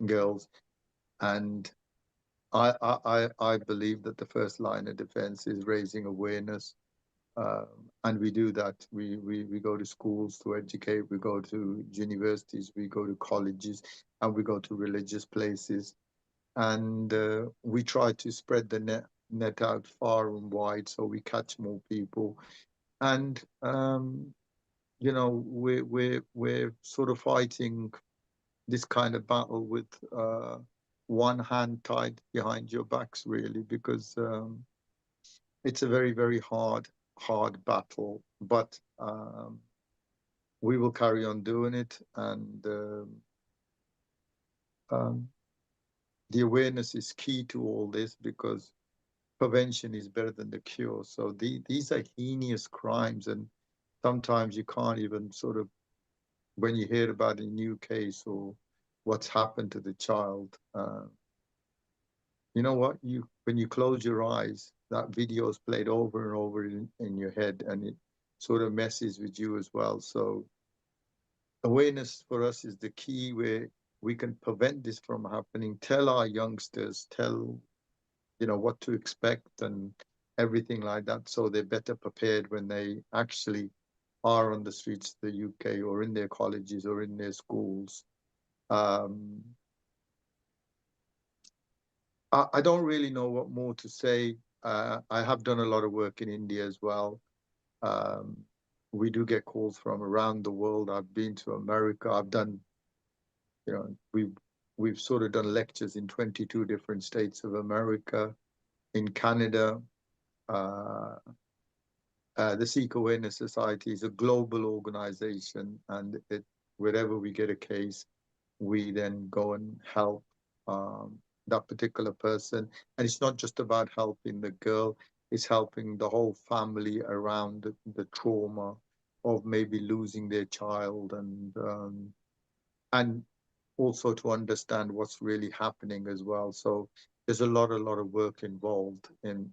girls. And I believe that the first line of defense is raising awareness. And we do that. We go to schools to educate, we go to universities, we go to colleges, and we go to religious places. And we try to spread the net out far and wide so we catch more people. And we're sort of fighting this kind of battle with one hand tied behind your backs, really, because it's a very, very hard hard battle, but we will carry on doing it, and the awareness is key to all this, because prevention is better than the cure. So these are heinous crimes, and sometimes you can't even sort of, when you hear about a new case or what's happened to the child, you know what? When you close your eyes, that video is played over and over in your head, and it sort of messes with you as well. So awareness for us is the key, where we can prevent this from happening. Tell our youngsters, tell, you know, what to expect and everything like that, so they're better prepared when they actually are on the streets of the UK, or in their colleges, or in their schools. I don't really know what more to say. I have done a lot of work in India as well. Um, we do get calls from around the world. I've been to America. I've done, you know, we've sort of done lectures in 22 different states of America, in Canada. The Sikh Awareness Society is a global organization, and wherever we get a case, we then go and help that particular person. And it's not just about helping the girl, it's helping the whole family around the trauma of maybe losing their child, and also to understand what's really happening as well. So there's a lot of work involved in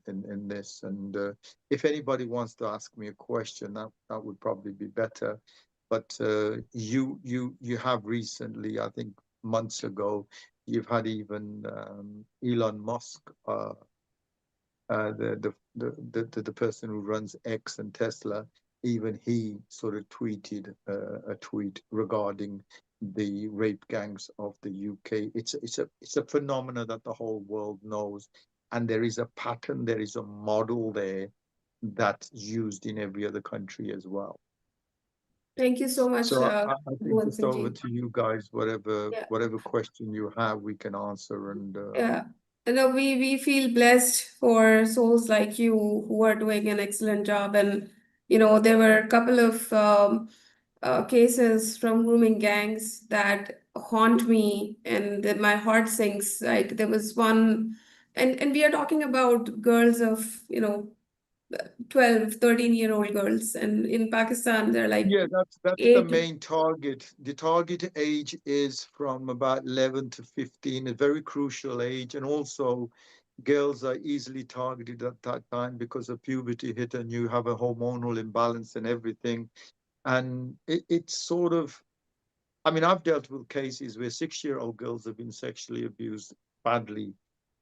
this. And if anybody wants to ask me a question, that would probably be better. But you have recently, I think months ago, you've had even Elon Musk, the person who runs X and Tesla, even he sort of tweeted a tweet regarding the rape gangs of the UK. It's a phenomena that the whole world knows, and there is a pattern, there is a model there that's used in every other country as well. Thank you so much, So I think it's over Bhuvan to you guys. Whatever question you have, we can answer. And yeah. No, we feel blessed for souls like you who are doing an excellent job. And, you know, there were a couple of cases from grooming gangs that haunt me, and that my heart sinks. Like there was one, and we are talking about girls of, you know, 12, 13-year-old girls. And in Pakistan, they're like yeah, that's the 8 to main target. The target age is from about 11 to 15, a very crucial age. And also, girls are easily targeted at that time because of puberty hit, and you have a hormonal imbalance and everything. And it's sort of, I mean, I've dealt with cases where 6-year-old girls have been sexually abused badly,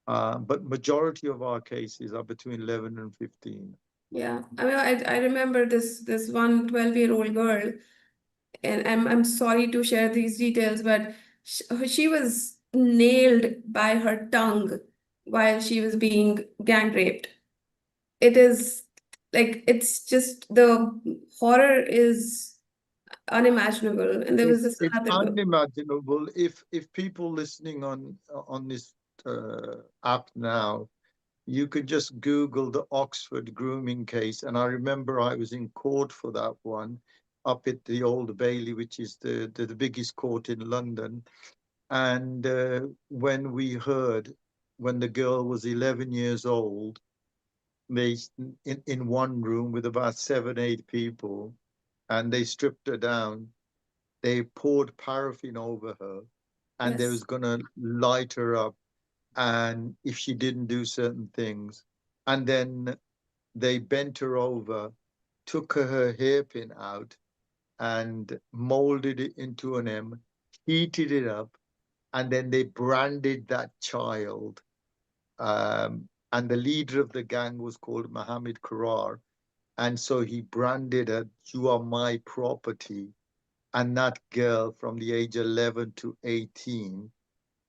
but majority of our cases are between 11 and 15. Yeah, I mean, I remember this one 12-year-old girl, and I'm sorry to share these details, but she was nailed by her tongue while she was being gang raped. It is like, it's just, the horror is unimaginable. And there was this It's another girl. unimaginable. If people listening on this app now, you could just Google the Oxford grooming case. And I remember I was in court for that one up at the Old Bailey, which is the biggest court in London. And when we heard, when the girl was 11 years old, they in one room with about 7, 8 people, and they stripped her down. They poured paraffin over her, and they Yes. was gonna light her up, and if she didn't do certain things, and then they bent her over, took her hairpin out, and molded it into an M, heated it up, and then they branded that child. And the leader of the gang was called Mohammed Karar. And so he branded her, "You are my property." And that girl from the age 11 to 18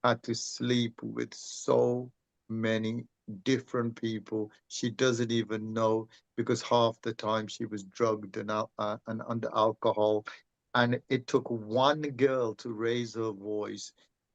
had to sleep with so many different people she doesn't even know, because half the time she was drugged and under alcohol. And it took one girl to raise her voice,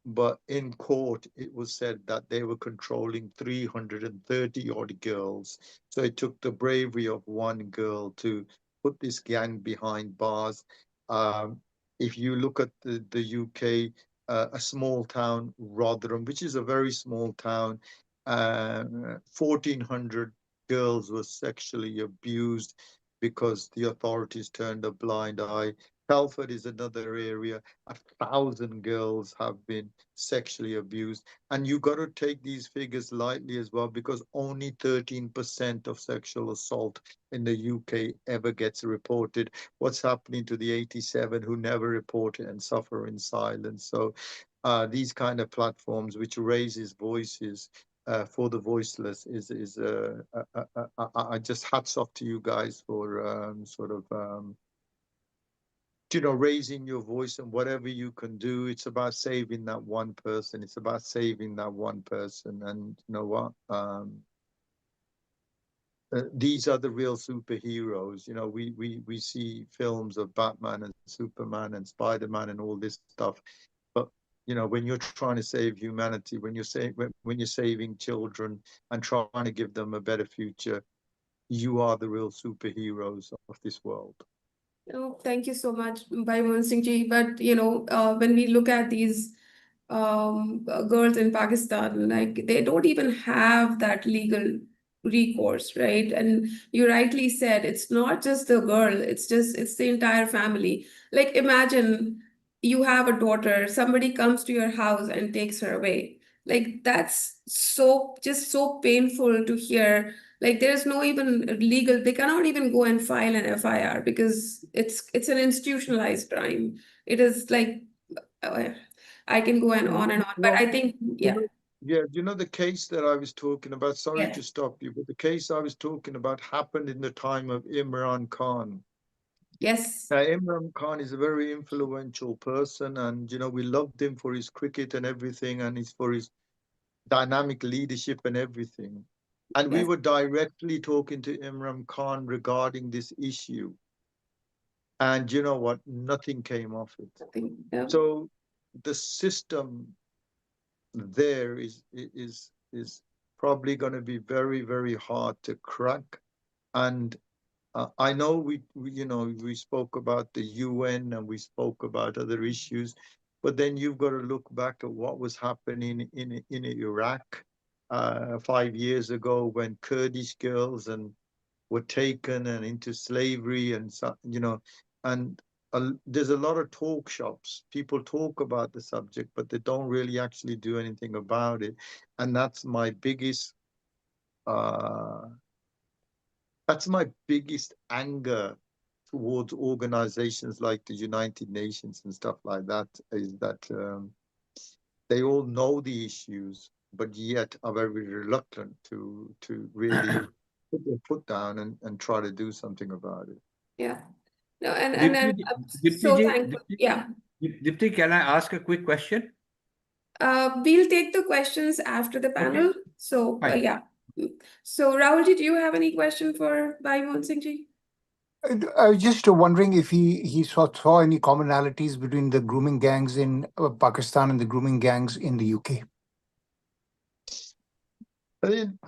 but in court it was said that they were controlling 330 odd girls. So it took the bravery of one girl to put this gang behind bars. Um, if you look at the UK, a small town, Rotherham, which is a very small town, 1,400 girls were sexually abused because the authorities turned a blind eye. Telford is another area. 1,000 girls have been sexually abused. And you got to take these figures lightly as well, because only 13% of sexual assault in the UK ever gets reported. What's happening to the 87 who never report it and suffer in silence? So these kind of platforms which raises voices for the voiceless is I just hats off to you guys for raising your voice, and whatever you can do, it's about saving that one person. It's about saving that one person. And you know what? These are the real superheroes. We see films of Batman and Superman and Spider-Man and all this stuff. But when you're trying to save humanity, when you're saving children and trying to give them a better future, you are the real superheroes of this world. Oh, thank you so much, Bhai Mohan Singh ji. But when we look at these girls in Pakistan, like they don't even have that legal recourse, right? And you rightly said it's not just the girl, it's the entire family. Like imagine you have a daughter, somebody comes to your house and takes her away. Like that's so painful to hear. Like there's no even legal, they cannot even go and file an FIR because it's an institutionalized crime. It is like uh, I can go on and on, but I think Yeah, the case that I was talking about, sorry yeah. to stop you, but the case I was talking about happened in the time of Imran Khan. Yes. Imran Khan is a very influential person, and we loved him for his cricket and everything, and for his dynamic leadership and everything. And we Yes. were directly talking to Imran Khan regarding this issue. And you know what? Nothing came of it. Yeah. So the system there is probably going to be very, very hard to crack. And I know we spoke about the UN and we spoke about other issues, but then you've got to look back at what was happening in Iraq 5 years ago when Kurdish girls were taken and into slavery, and and there's a lot of talk shops. People talk about the subject, but they don't really actually do anything about it, and that's my biggest uh, anger towards organizations like the United Nations and stuff like that, is that they all know the issues, but yet are very reluctant to really put their foot down and try to do something about it. Yeah. No, and Dipti, I'm Dipti so ji, thankful. Yeah. Dipti, can I ask a quick question? We'll take the questions after the Okay, panel. So fine. yeah. So Rahulji, do you have any question for Bhai Mohan Singh ji? I was just wondering if he saw any commonalities between the grooming gangs in Pakistan and the grooming gangs in the UK.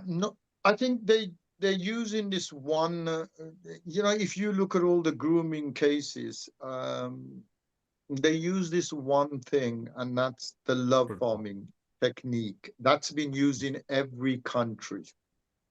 No, I think they're using this one. If you look at all the grooming cases, they use this one thing, and that's the love bombing technique. That's been used in every country.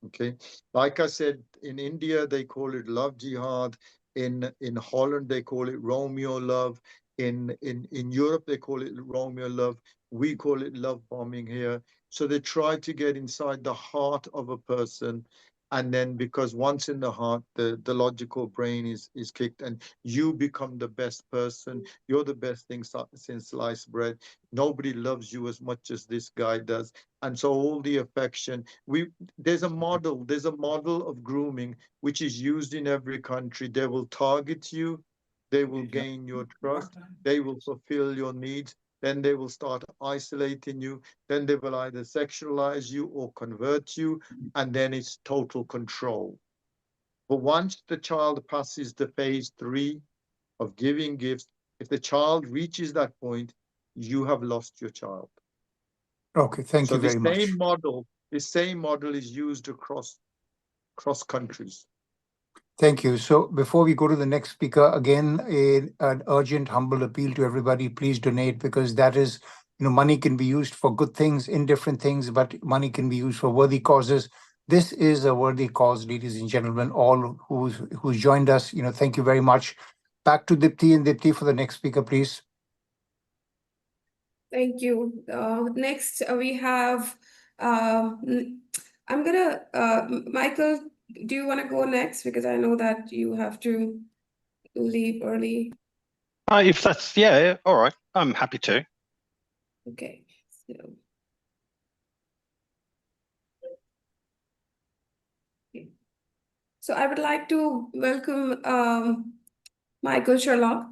Okay, like I said, in India they call it love jihad. In Holland they call it Romeo love. In Europe they call it Romeo love. We call it love bombing here. So they try to get inside the heart of a person, and then because once in the heart, the logical brain is kicked, and you become the best person. You're the best thing since sliced bread. Nobody loves you as much as this guy does, and so all the affection. There's a model of grooming which is used in every country. They will target you, they will gain your trust, they will fulfill your needs, then they will start isolating you, then they will either sexualize you or convert you, and then it's total control. But once the child passes the phase 3 of giving gifts, if the child reaches that point, you have lost your child. Okay, thank you very much. The same model is used across countries. Thank you. So before we go to the next speaker, again, an urgent, humble appeal to everybody, please donate, because that is, money can be used for good things, indifferent things, but money can be used for worthy causes. This is a worthy cause, ladies and gentlemen, all who's joined us. Thank you very much. Back to Dipti, and Dipti for the next speaker, please. Thank you. Next, we have, Michael, do you want to go next? Because I know that you have to leave early. If that's, yeah, all right. I'm happy to. Okay. So I would like to welcome Michael Sherlock.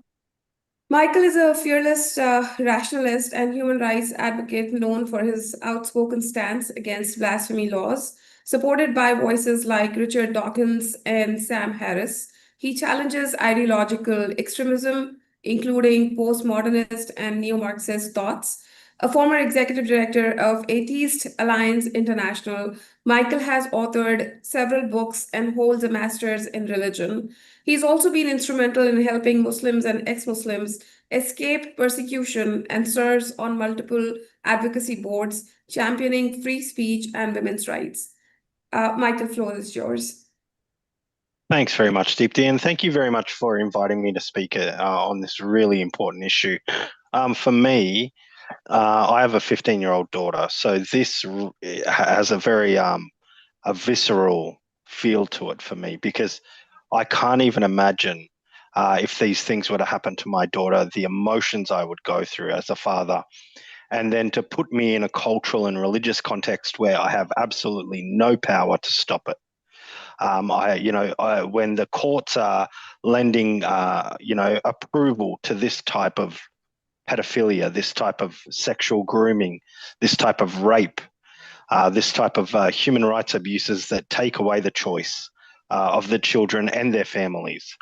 Michael is a fearless rationalist and human rights advocate known for his outspoken stance against blasphemy laws. Supported by voices like Richard Dawkins and Sam Harris, he challenges ideological extremism, including postmodernist and neo-Marxist thoughts. A former executive director of Atheist Alliance International, Michael has authored several books and holds a master's in religion. He's also been instrumental in helping Muslims and ex-Muslims escape persecution and serves on multiple advocacy boards championing free speech and women's rights. Michael, floor is yours. Thanks very much, Deepti, and thank you very much for inviting me to speak on this really important issue. For me, I have a 15-year-old daughter, so this has a very a visceral feel to it for me, because I can't even imagine if these things were to happen to my daughter, the emotions I would go through as a father. And then to put me in a cultural and religious context where I have absolutely no power to stop it. When the courts are lending, approval to this type of pedophilia, this type of sexual grooming, this type of rape, this type of human rights abuses that take away the choice of the children and their families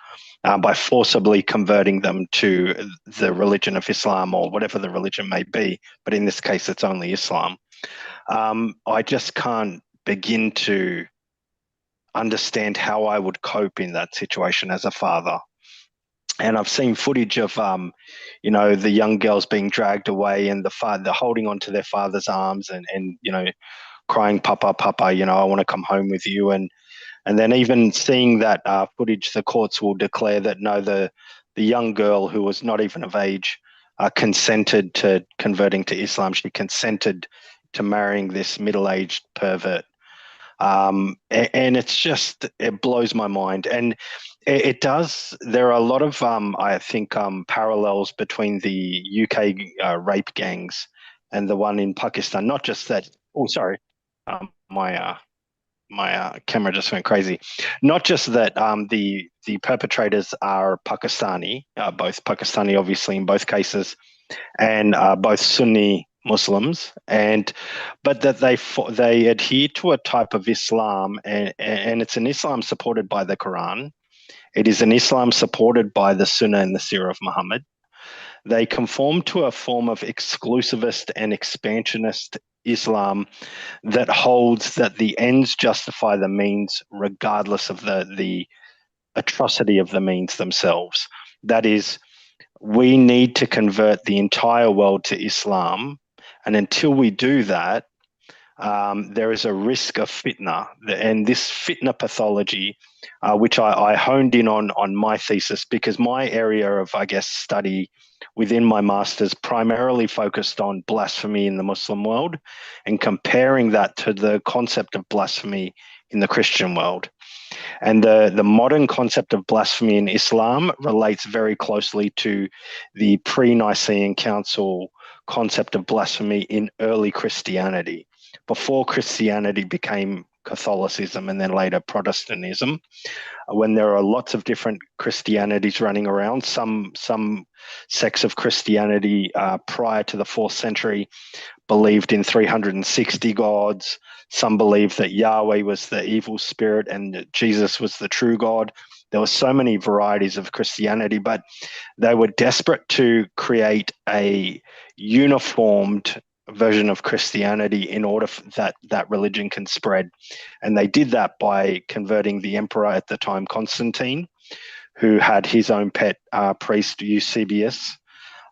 by forcibly converting them to the religion of Islam or whatever the religion may be, but in this case it's only Islam. I just can't begin to understand how I would cope in that situation as a father. And I've seen footage of, the young girls being dragged away and the father holding onto their father's arms and crying, "Papa, Papa, I want to come home with you." And then even seeing that footage, the courts will declare that no, the young girl who was not even of age consented to converting to Islam. She consented to marrying this middle-aged pervert. And it blows my mind. And it does. There are a lot of, I think, parallels between the UK rape gangs and the one in Pakistan. Not just that. Oh, sorry, my camera just went crazy. Not just that the perpetrators are Pakistani, both Pakistani, obviously, in both cases, and both Sunni Muslims, but that they adhere to a type of Islam, and it's an Islam supported by the Quran. It is an Islam supported by the Sunnah and the Sirah of Muhammad. They conform to a form of exclusivist and expansionist Islam that holds that the ends justify the means regardless of the atrocity of the means themselves. That is, we need to convert the entire world to Islam, and until we do that, there is a risk of fitna. And this fitna pathology, which I honed in on my thesis, because my area of, study within my master's primarily focused on blasphemy in the Muslim world and comparing that to the concept of blasphemy in the Christian world. And the modern concept of blasphemy in Islam relates very closely to the pre-Nicene Council concept of blasphemy in early Christianity, before Christianity became Catholicism and then later Protestantism, when there are lots of different Christianities running around. Some sects of Christianity prior to the 4th century believed in 360 gods. Some believed that Yahweh was the evil spirit and that Jesus was the true God. There were so many varieties of Christianity, but they were desperate to create a uniformed version of Christianity in order that that religion can spread. And they did that by converting the emperor at the time, Constantine, who had his own pet priest, Eusebius.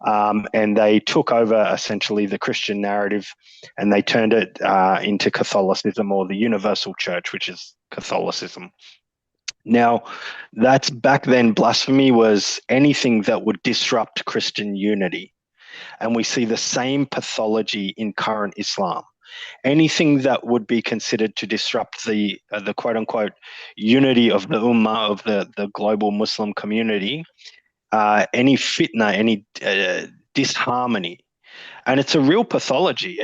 And they took over essentially the Christian narrative and they turned it into Catholicism, or the universal church, which is Catholicism. Now, that's back then, blasphemy was anything that would disrupt Christian unity. And we see the same pathology in current Islam. Anything that would be considered to disrupt the quote unquote unity of the Ummah, of the global Muslim community, any fitna, any disharmony. And it's a real pathology.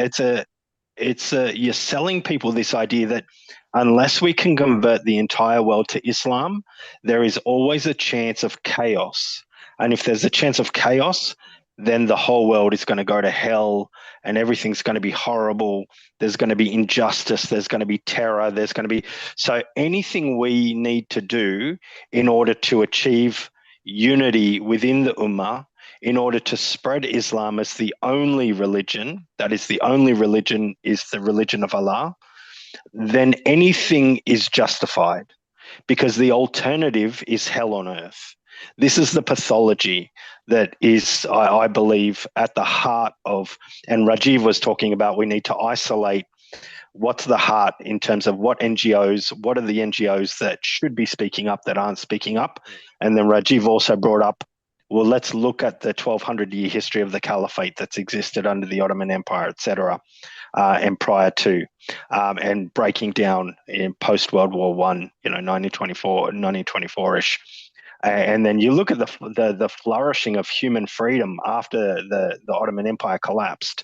You're selling people this idea that unless we can convert the entire world to Islam, there is always a chance of chaos. And if there's a chance of chaos, then the whole world is going to go to hell and everything's going to be horrible. There's going to be injustice. There's going to be terror. There's going to be... So anything we need to do in order to achieve unity within the Ummah, in order to spread Islam as the only religion, that is the only religion is the religion of Allah, then anything is justified, because the alternative is hell on earth. This is the pathology that is, I believe, at the heart of, and Rajiv was talking about, we need to isolate what's the heart in terms of what are the NGOs that should be speaking up that aren't speaking up. And then Rajiv also brought up, well, let's look at the 1200-year history of the caliphate that's existed under the Ottoman Empire, etc., and prior to, and breaking down in post-World War I, 1924-ish. And then you look at the flourishing of human freedom after the Ottoman Empire collapsed,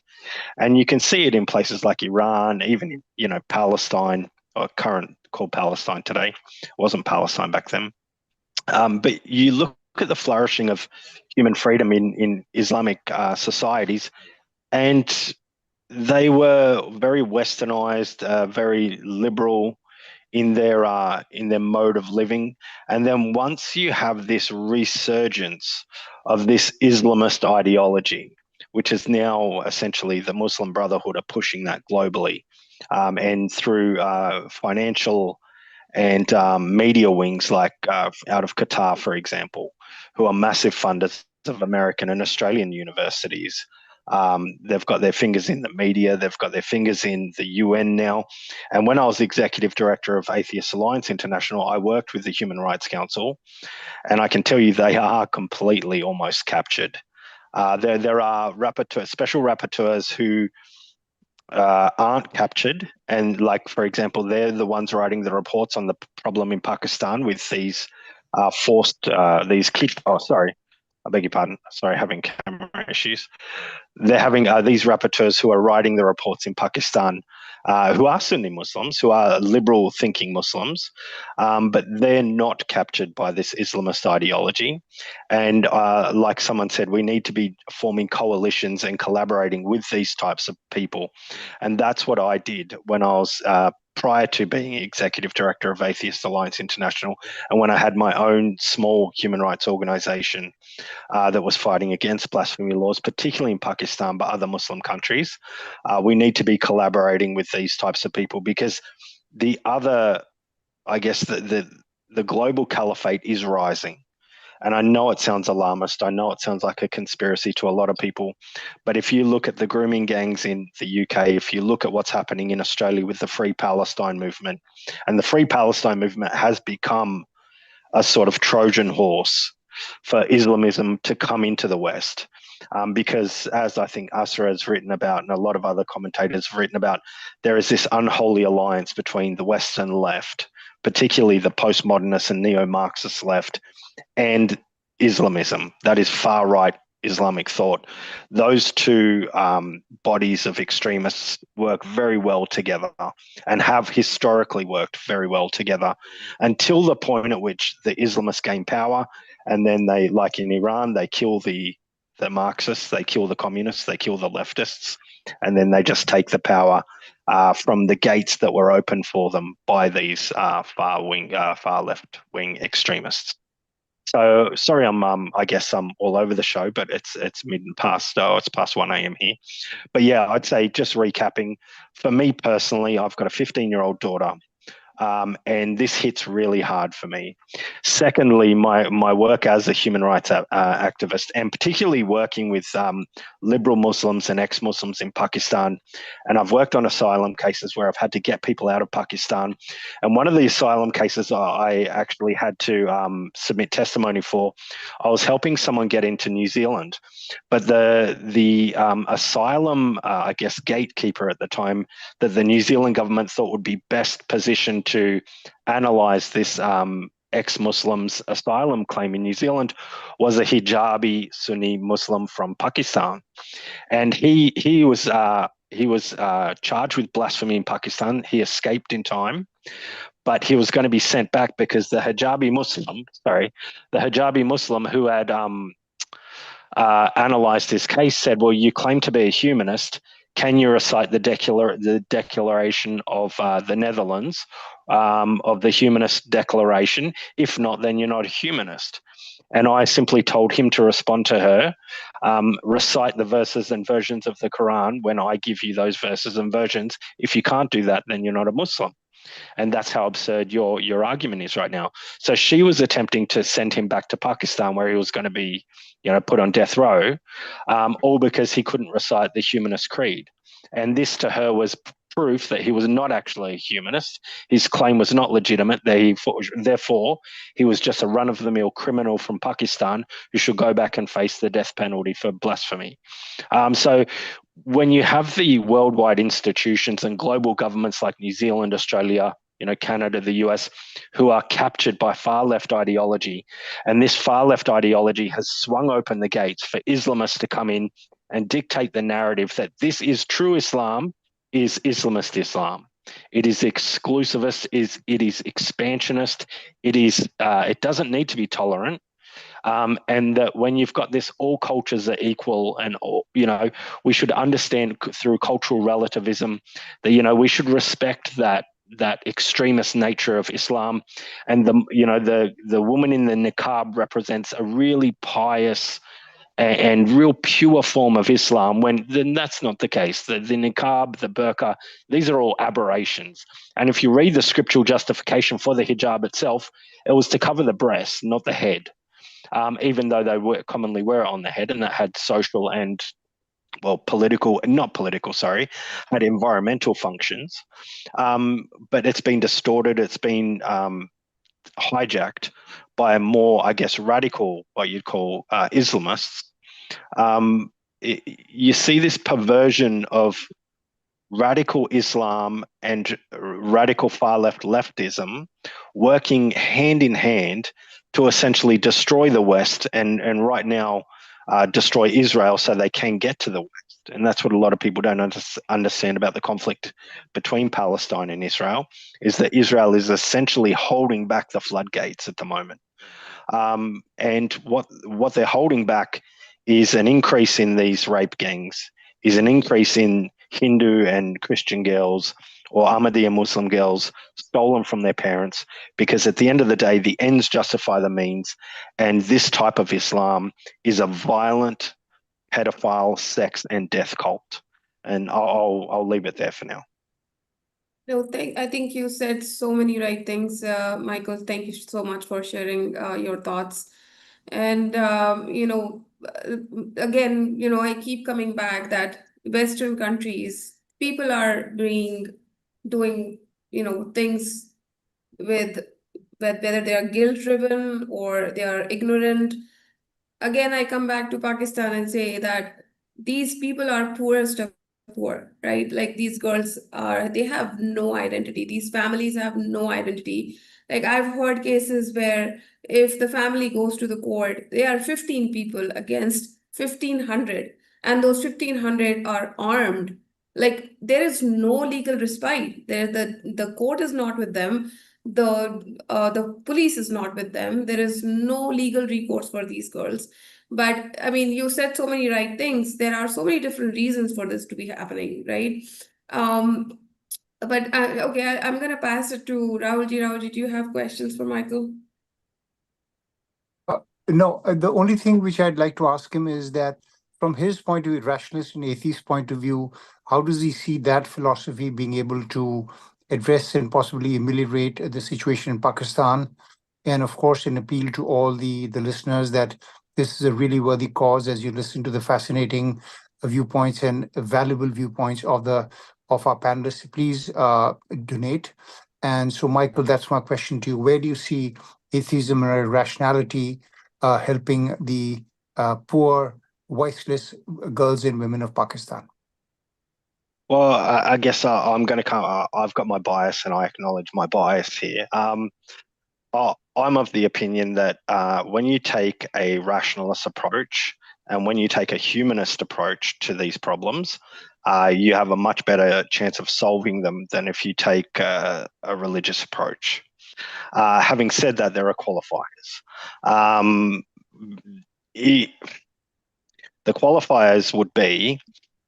and you can see it in places like Iran, even Palestine, or current called Palestine today. It wasn't Palestine back then. But you look at the flourishing of human freedom in Islamic societies, and they were very westernized, very liberal in their mode of living. And then once you have this resurgence of this Islamist ideology, which is now essentially the Muslim Brotherhood are pushing that globally, and through financial and media wings like out of Qatar, for example, who are massive funders of American and Australian universities. They've got their fingers in the media, they've got their fingers in the UN now. And when I was executive director of Atheist Alliance International, I worked with the Human Rights Council, and I can tell you they are completely almost captured. There are special rapporteurs who aren't captured, and like, for example, they're the ones writing the reports on the problem in Pakistan with these these kids. Oh, sorry, I beg your pardon. Sorry, having camera issues. They're having these rapporteurs who are writing the reports in Pakistan, who are Sunni Muslims, who are liberal thinking Muslims, but they're not captured by this Islamist ideology. And like someone said, we need to be forming coalitions and collaborating with these types of people. And that's what I did when I was prior to being executive director of Atheist Alliance International, and when I had my own small human rights organization that was fighting against blasphemy laws, particularly in Pakistan, but other Muslim countries. We need to be collaborating with these types of people, because the global caliphate is rising. And I know it sounds alarmist. I know it sounds like a conspiracy to a lot of people. But if you look at the grooming gangs in the UK, if you look at what's happening in Australia with the Free Palestine movement, and the Free Palestine movement has become a sort of Trojan horse for Islamism to come into the West. Because as I think Asra has written about, and a lot of other commentators have written about, there is this unholy alliance between the West and left, particularly the postmodernist and neo-Marxist left, and Islamism, that is far-right Islamic thought. Those two bodies of extremists work very well together, and have historically worked very well together, until the point at which the Islamists gain power, and then they, like in Iran, they kill the Marxists, they kill the communists, they kill the leftists, and then they just take the power from the gates that were opened for them by these far left-wing extremists. So sorry, I guess I'm all over the show, but it's past 1 a.m. here. But yeah, I'd say, just recapping, for me personally, I've got a 15-year-old daughter. And this hits really hard for me. Secondly, my work as a human rights activist, and particularly working with liberal Muslims and ex-Muslims in Pakistan, and I've worked on asylum cases where I've had to get people out of Pakistan. And one of the asylum cases I actually had to submit testimony for, I was helping someone get into New Zealand, but the asylum, I guess, gatekeeper at the time that the New Zealand government thought would be best positioned to analyse this ex-Muslim's asylum claim in New Zealand was a hijabi Sunni Muslim from Pakistan, and he was charged with blasphemy in Pakistan. He escaped in time, but he was going to be sent back because the hijabi Muslim who had analysed his case said, well, you claim to be a humanist. Can you recite the Declaration of the Netherlands, of the Humanist Declaration? If not, then you're not a humanist. And I simply told him to respond to her, recite the verses and versions of the Quran when I give you those verses and versions. If you can't do that, then you're not a Muslim. And that's how absurd your argument is right now. So she was attempting to send him back to Pakistan, where he was going to be, put on death row, all because he couldn't recite the humanist creed. And this to her was proof that he was not actually a humanist. His claim was not legitimate. Therefore, he was just a run-of-the-mill criminal from Pakistan who should go back and face the death penalty for blasphemy. So when you have the worldwide institutions and global governments like New Zealand, Australia, Canada, the US, who are captured by far-left ideology, and this far-left ideology has swung open the gates for Islamists to come in and dictate the narrative that this is true Islam, is Islamist Islam. It is exclusivist, it is expansionist, it doesn't need to be tolerant. And that when you've got this, all cultures are equal, and we should understand through cultural relativism that we should respect that extremist nature of Islam, and the woman in the niqab represents a really pious and real pure form of Islam, when then that's not the case. The niqab, the burqa, these are all aberrations. And if you read the scriptural justification for the hijab itself, it was to cover the breast, not the head. Even though they commonly wear it on the head, and that had social and, had environmental functions. But it's been distorted, it's been hijacked by a more, I guess, radical, what you'd call Islamists. You see this perversion of radical Islam and radical far-left leftism working hand in hand to essentially destroy the West and right now destroy Israel so they can get to the West. And that's what a lot of people don't understand about the conflict between Palestine and Israel, is that Israel is essentially holding back the floodgates at the moment. And what they're holding back is an increase in these rape gangs, is an increase in Hindu and Christian girls or Ahmadiyya Muslim girls stolen from their parents, because at the end of the day, the ends justify the means. And this type of Islam is a violent, pedophile, sex and death cult. And I'll leave it there for now. No, I think you said so many right things, Michael. Thank you so much for sharing your thoughts. And again, I keep coming back that Western countries, people are doing things with whether they are guilt-driven or they are ignorant. Again, I come back to Pakistan and say that these people are poorest of poor, right? Like these girls they have no identity. These families have no identity. Like I've heard cases where if the family goes to the court, they are 15 people against 1,500, and those 1,500 are armed. Like there is no legal respite. The court is not with them. The police is not with them. There is no legal recourse for these girls. But I mean, you said so many right things. There are so many different reasons for this to be happening, right? But okay, I'm gonna pass it to Rahulji. Rahulji, do you have questions for Michael? No, the only thing which I'd like to ask him is that from his point of view, rationalist and atheist point of view, how does he see that philosophy being able to address and possibly ameliorate the situation in Pakistan? And of course, an appeal to all the listeners that this is a really worthy cause as you listen to the fascinating viewpoints and valuable viewpoints of our panelists. Please donate. And so, Michael, that's my question to you. Where do you see atheism and rationality helping the poor, voiceless girls and women of Pakistan? Well, I guess I'm going to come. I've got my bias, and I acknowledge my bias here. I'm of the opinion that when you take a rationalist approach and when you take a humanist approach to these problems, you have a much better chance of solving them than if you take a religious approach. Having said that, there are qualifiers. The qualifiers would be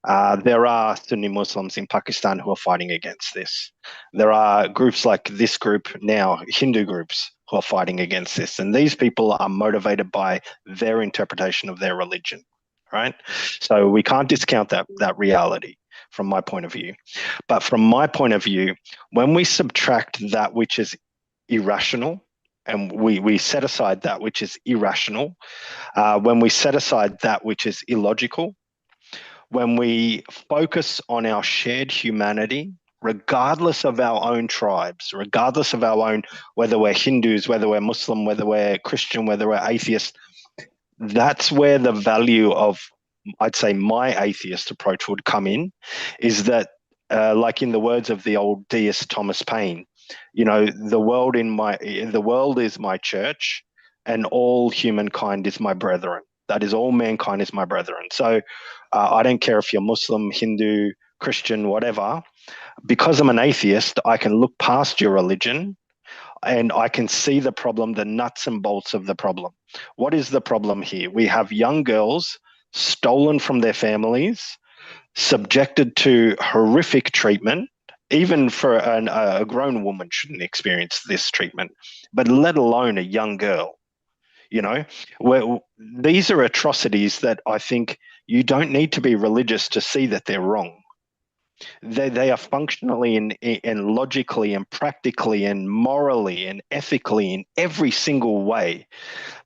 there are Sunni Muslims in Pakistan who are fighting against this. There are groups like this group now, Hindu groups, who are fighting against this. And these people are motivated by their interpretation of their religion, right? So we can't discount that reality from my point of view. But from my point of view, when we subtract that which is irrational and we set aside that which is irrational, when we set aside that which is illogical, when we focus on our shared humanity, regardless of our own tribes, regardless of our own, whether we're Hindus, whether we're Muslim, whether we're Christian, whether we're atheist, that's where the value of, I'd say, my atheist approach would come in, is that, like in the words of the old deist Thomas Paine, you know, the world is my church, and all humankind is my brethren. That is, all mankind is my brethren. So I don't care if you're Muslim, Hindu, Christian, whatever. Because I'm an atheist, I can look past your religion and I can see the problem, the nuts and bolts of the problem. What is the problem here? We have young girls stolen from their families, subjected to horrific treatment. Even for a grown woman shouldn't experience this treatment, but let alone a young girl. You know, these are atrocities that I think you don't need to be religious to see that they're wrong. They are functionally and logically and practically and morally and ethically in every single way.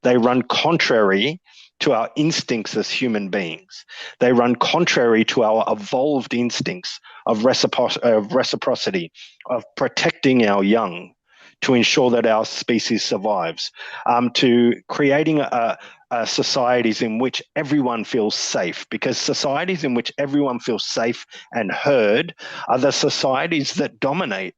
They run contrary to our instincts as human beings. They run contrary to our evolved instincts of reciprocity, of protecting our young, to ensure that our species survives, to creating societies in which everyone feels safe, because societies in which everyone feels safe and heard are the societies that dominate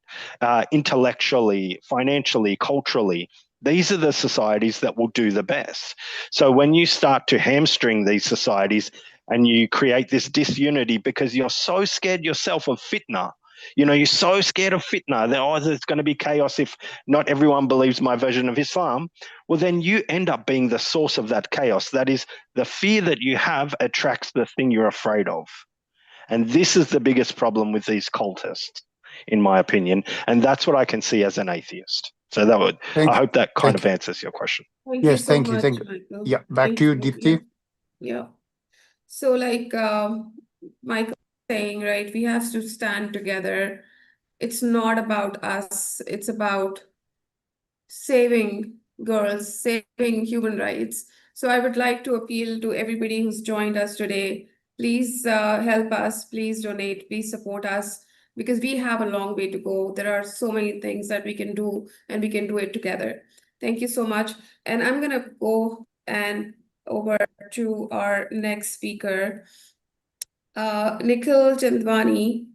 intellectually, financially, culturally. These are the societies that will do the best. So when you start to hamstring these societies and you create this disunity because you're so scared yourself of fitna, you know, you're so scared of fitna that, there's going to be chaos if not everyone believes my version of Islam. Well, then you end up being the source of that chaos. That is, the fear that you have attracts the thing you're afraid of. And this is the biggest problem with these cultists, in my opinion. And that's what I can see as an atheist. So I hope that kind of answers your question. Thank you so much, Michael. Yeah, back to you, Deepti. Yeah. So like Michael saying, right, we have to stand together. It's not about us. It's about saving girls, saving human rights. So I would like to appeal to everybody who's joined us today. Please help us. Please donate. Please support us, because we have a long way to go. There are so many things that we can do, and we can do it together. Thank you so much. And I'm going to go and over to our next speaker, Nikhil Chandwani.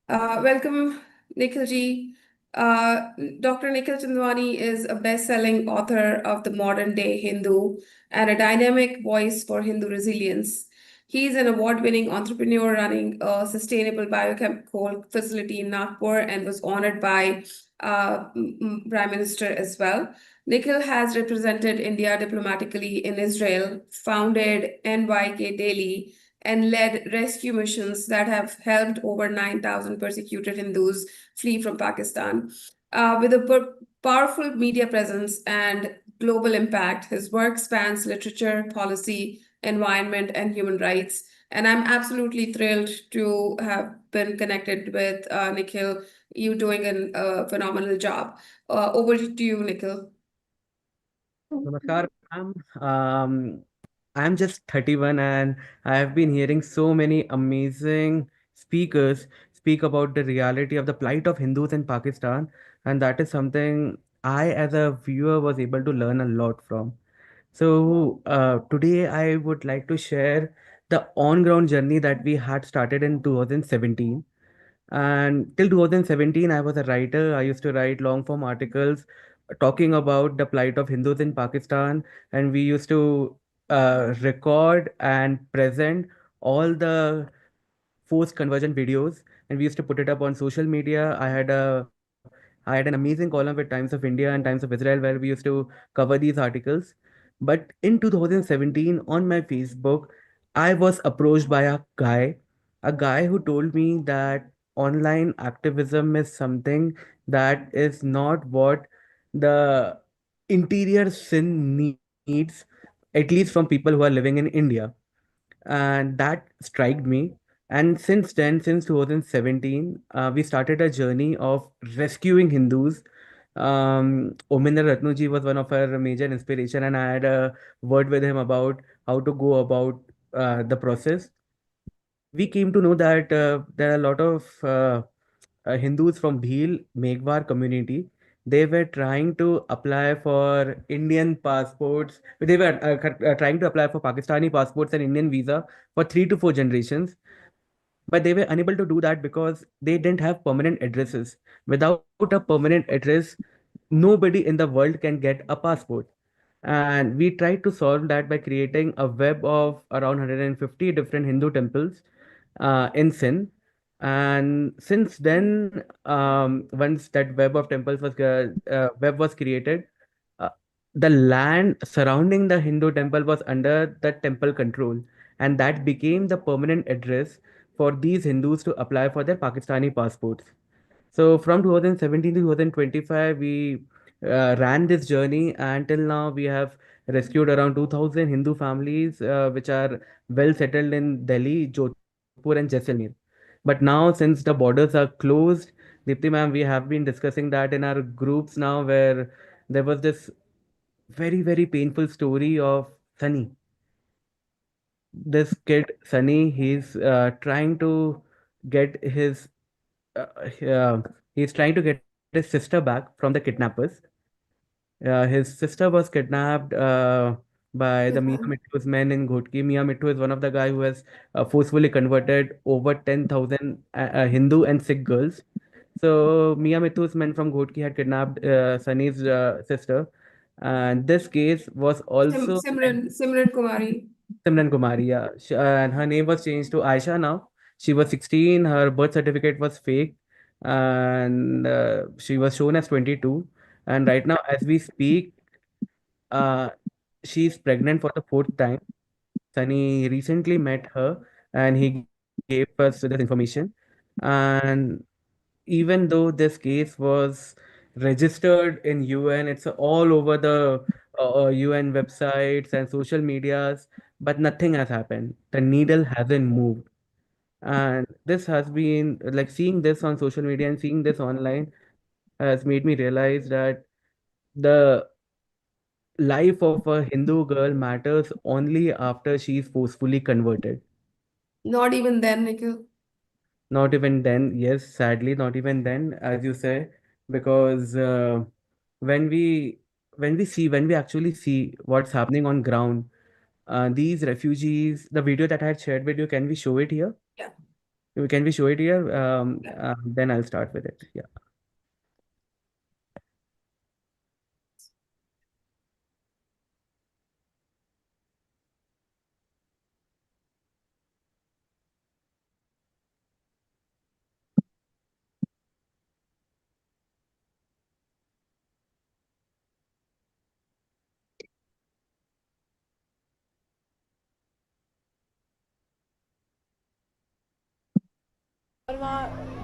Welcome, Nikhil ji. Dr. Nikhil Chandwani is a best-selling author of The Modern Day Hindu and a dynamic voice for Hindu resilience. He's an award-winning entrepreneur running a sustainable biochemical facility in Nagpur and was honored by Prime Minister as well. Nikhil has represented India diplomatically in Israel, founded NYK Daily, and led rescue missions that have helped over 9,000 persecuted Hindus flee from Pakistan. With a powerful media presence and global impact. His work spans literature, policy, environment, and human rights. And I'm absolutely thrilled to have been connected with Nikhil. You doing a phenomenal job. Over to you, Nikhil. Namaskar, ma'am. I'm just 31 and I have been hearing so many amazing speakers speak about the reality of the plight of Hindus in Pakistan. And that is something I, as a viewer, was able to learn a lot from. So, today I would like to share the on-ground journey that we had started in 2017. And till 2017, I was a writer. I used to write long form articles talking about the plight of Hindus in Pakistan. And we used to record and present all the forced conversion videos. And we used to put it up on social media. I had an amazing column with Times of India and Times of Israel where we used to cover these articles. But in 2017, on my Facebook, I was approached by a guy who told me that online activism is something that is not what the interior sin needs, at least from people who are living in India. And that struck me. And since then, since 2017, we started a journey of rescuing Hindus. Ominder Ratnuji was one of our major inspiration, and I had a word with him about how to go about the process. We came to know that there are a lot of Hindus from Bhil, Megwar community. They were trying to apply for Indian passports. They were trying to apply for Pakistani passports and Indian visa for 3 to 4 generations, but they were unable to do that because they didn't have permanent addresses. Without a permanent address, nobody in the world can get a passport. And we tried to solve that by creating a web of around 150 different Hindu temples in Sindh. And since then, once that web was created, uh, the land surrounding the Hindu temple was under the temple control, and that became the permanent address for these Hindus to apply for their Pakistani passports. So from 2017 to 2025, we ran this journey, and till now we have rescued around 2,000 Hindu families, which are well settled in Delhi, Jodhpur, and Jaisalmer. But now, since the borders are closed, Deepti ma'am, we have been discussing that in our groups now, where there was this very painful story of Sunny. This kid, Sunny, trying to get uh, uh, he's trying to get his sister back from the kidnappers. His sister was kidnapped by the Mia Mhm. Mittu's men in Ghotki. Mia Mittu is one of the guy who has forcefully converted over 10,000 Hindu and Sikh girls. So Mia Mittu's men from Ghotki had kidnapped Sunny's sister, and this case was also Simran Kumari. Simran Kumari. Yeah, and her name was changed to Aisha now. She was 16. Her birth certificate was fake, and she was shown as 22. And right now, as we speak, uh, she's pregnant for the fourth time. Sunny recently met her, and he gave us this information. And even though this case was registered in UN, it's all over the UN websites and social medias, but nothing has happened. The needle hasn't moved. And this has been like seeing this on social media and seeing this online has made me realize that the life of a Hindu girl matters only after she is forcefully converted. Not even then, Nikhil. Not even then, yes, sadly, not even then, as you say, because when we when we actually see what's happening on ground, these refugees, the video that I had shared with you, can we show it here? Yeah. Can we show it here? Then I'll start with it. Yeah.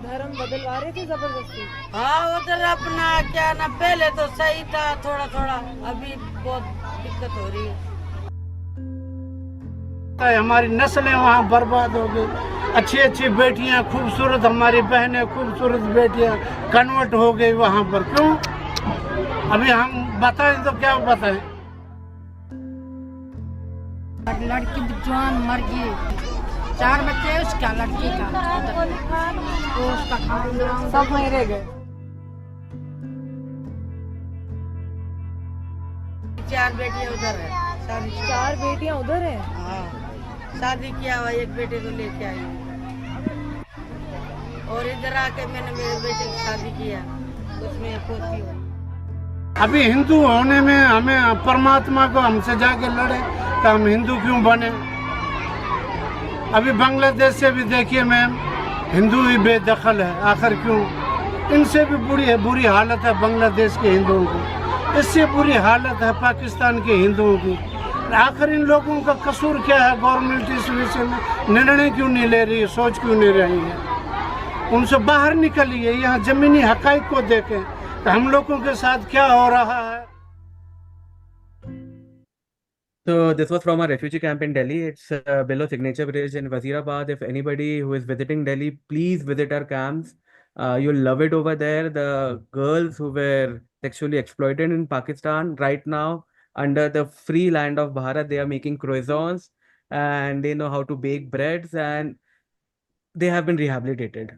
धर्म बदलवा रहे थे जबरदस्ती? हाँ उधर अपना क्या ना, पहले तो सही था थोड़ा थोड़ा, अभी बहुत दिक्कत हो रही है। हमारी नस्लें वहाँ बर्बाद हो गई, अच्छी अच्छी बेटियाँ, खूबसूरत हमारी बहनें, खूबसूरत बेटियाँ कन्वर्ट हो गई वहाँ पर। क्यों? अभी हम बताएं तो क्या बताएं? लड़की जवान मर गई, 4 बच्चे उसका, लड़की का, तो उसका खाना सब वहीं रह गए। 4 बेटियां उधर है, शादी 4 बेटियां उधर है? हाँ, शादी किया हुआ, एक बेटे को लेके आई और इधर आके मैंने मेरे बेटे की शादी किया, उसमें एक पोती हुई। अभी हिंदू होने में हमें परमात्मा को हमसे जाके लड़े तो हम हिंदू क्यों बने? अभी बांग्लादेश से भी देखिए मैम, हिंदू ही बेदखल है, आखिर क्यों? इनसे भी बुरी हालत है बांग्लादेश के हिंदुओं की, इससे बुरी हालत है पाकिस्तान के हिंदुओं की। आखिर इन लोगों का कसूर क्या है? गवर्नमेंट इस विषय में निर्णय क्यों नहीं ले रही है, सोच क्यों नहीं रही है? उनसे बाहर निकलिए, यहाँ जमीनी हकाइक को देखें तो हम लोगों के साथ क्या हो रहा है। So this was from a refugee camp in Delhi. It's below Signature Bridge in Wazirabad. If anybody who is visiting Delhi, please visit our camps. You'll love it over there. The girls who were sexually exploited in Pakistan right now, under the free land of Bharat, they are making croissants and they know how to bake breads and they have been rehabilitated.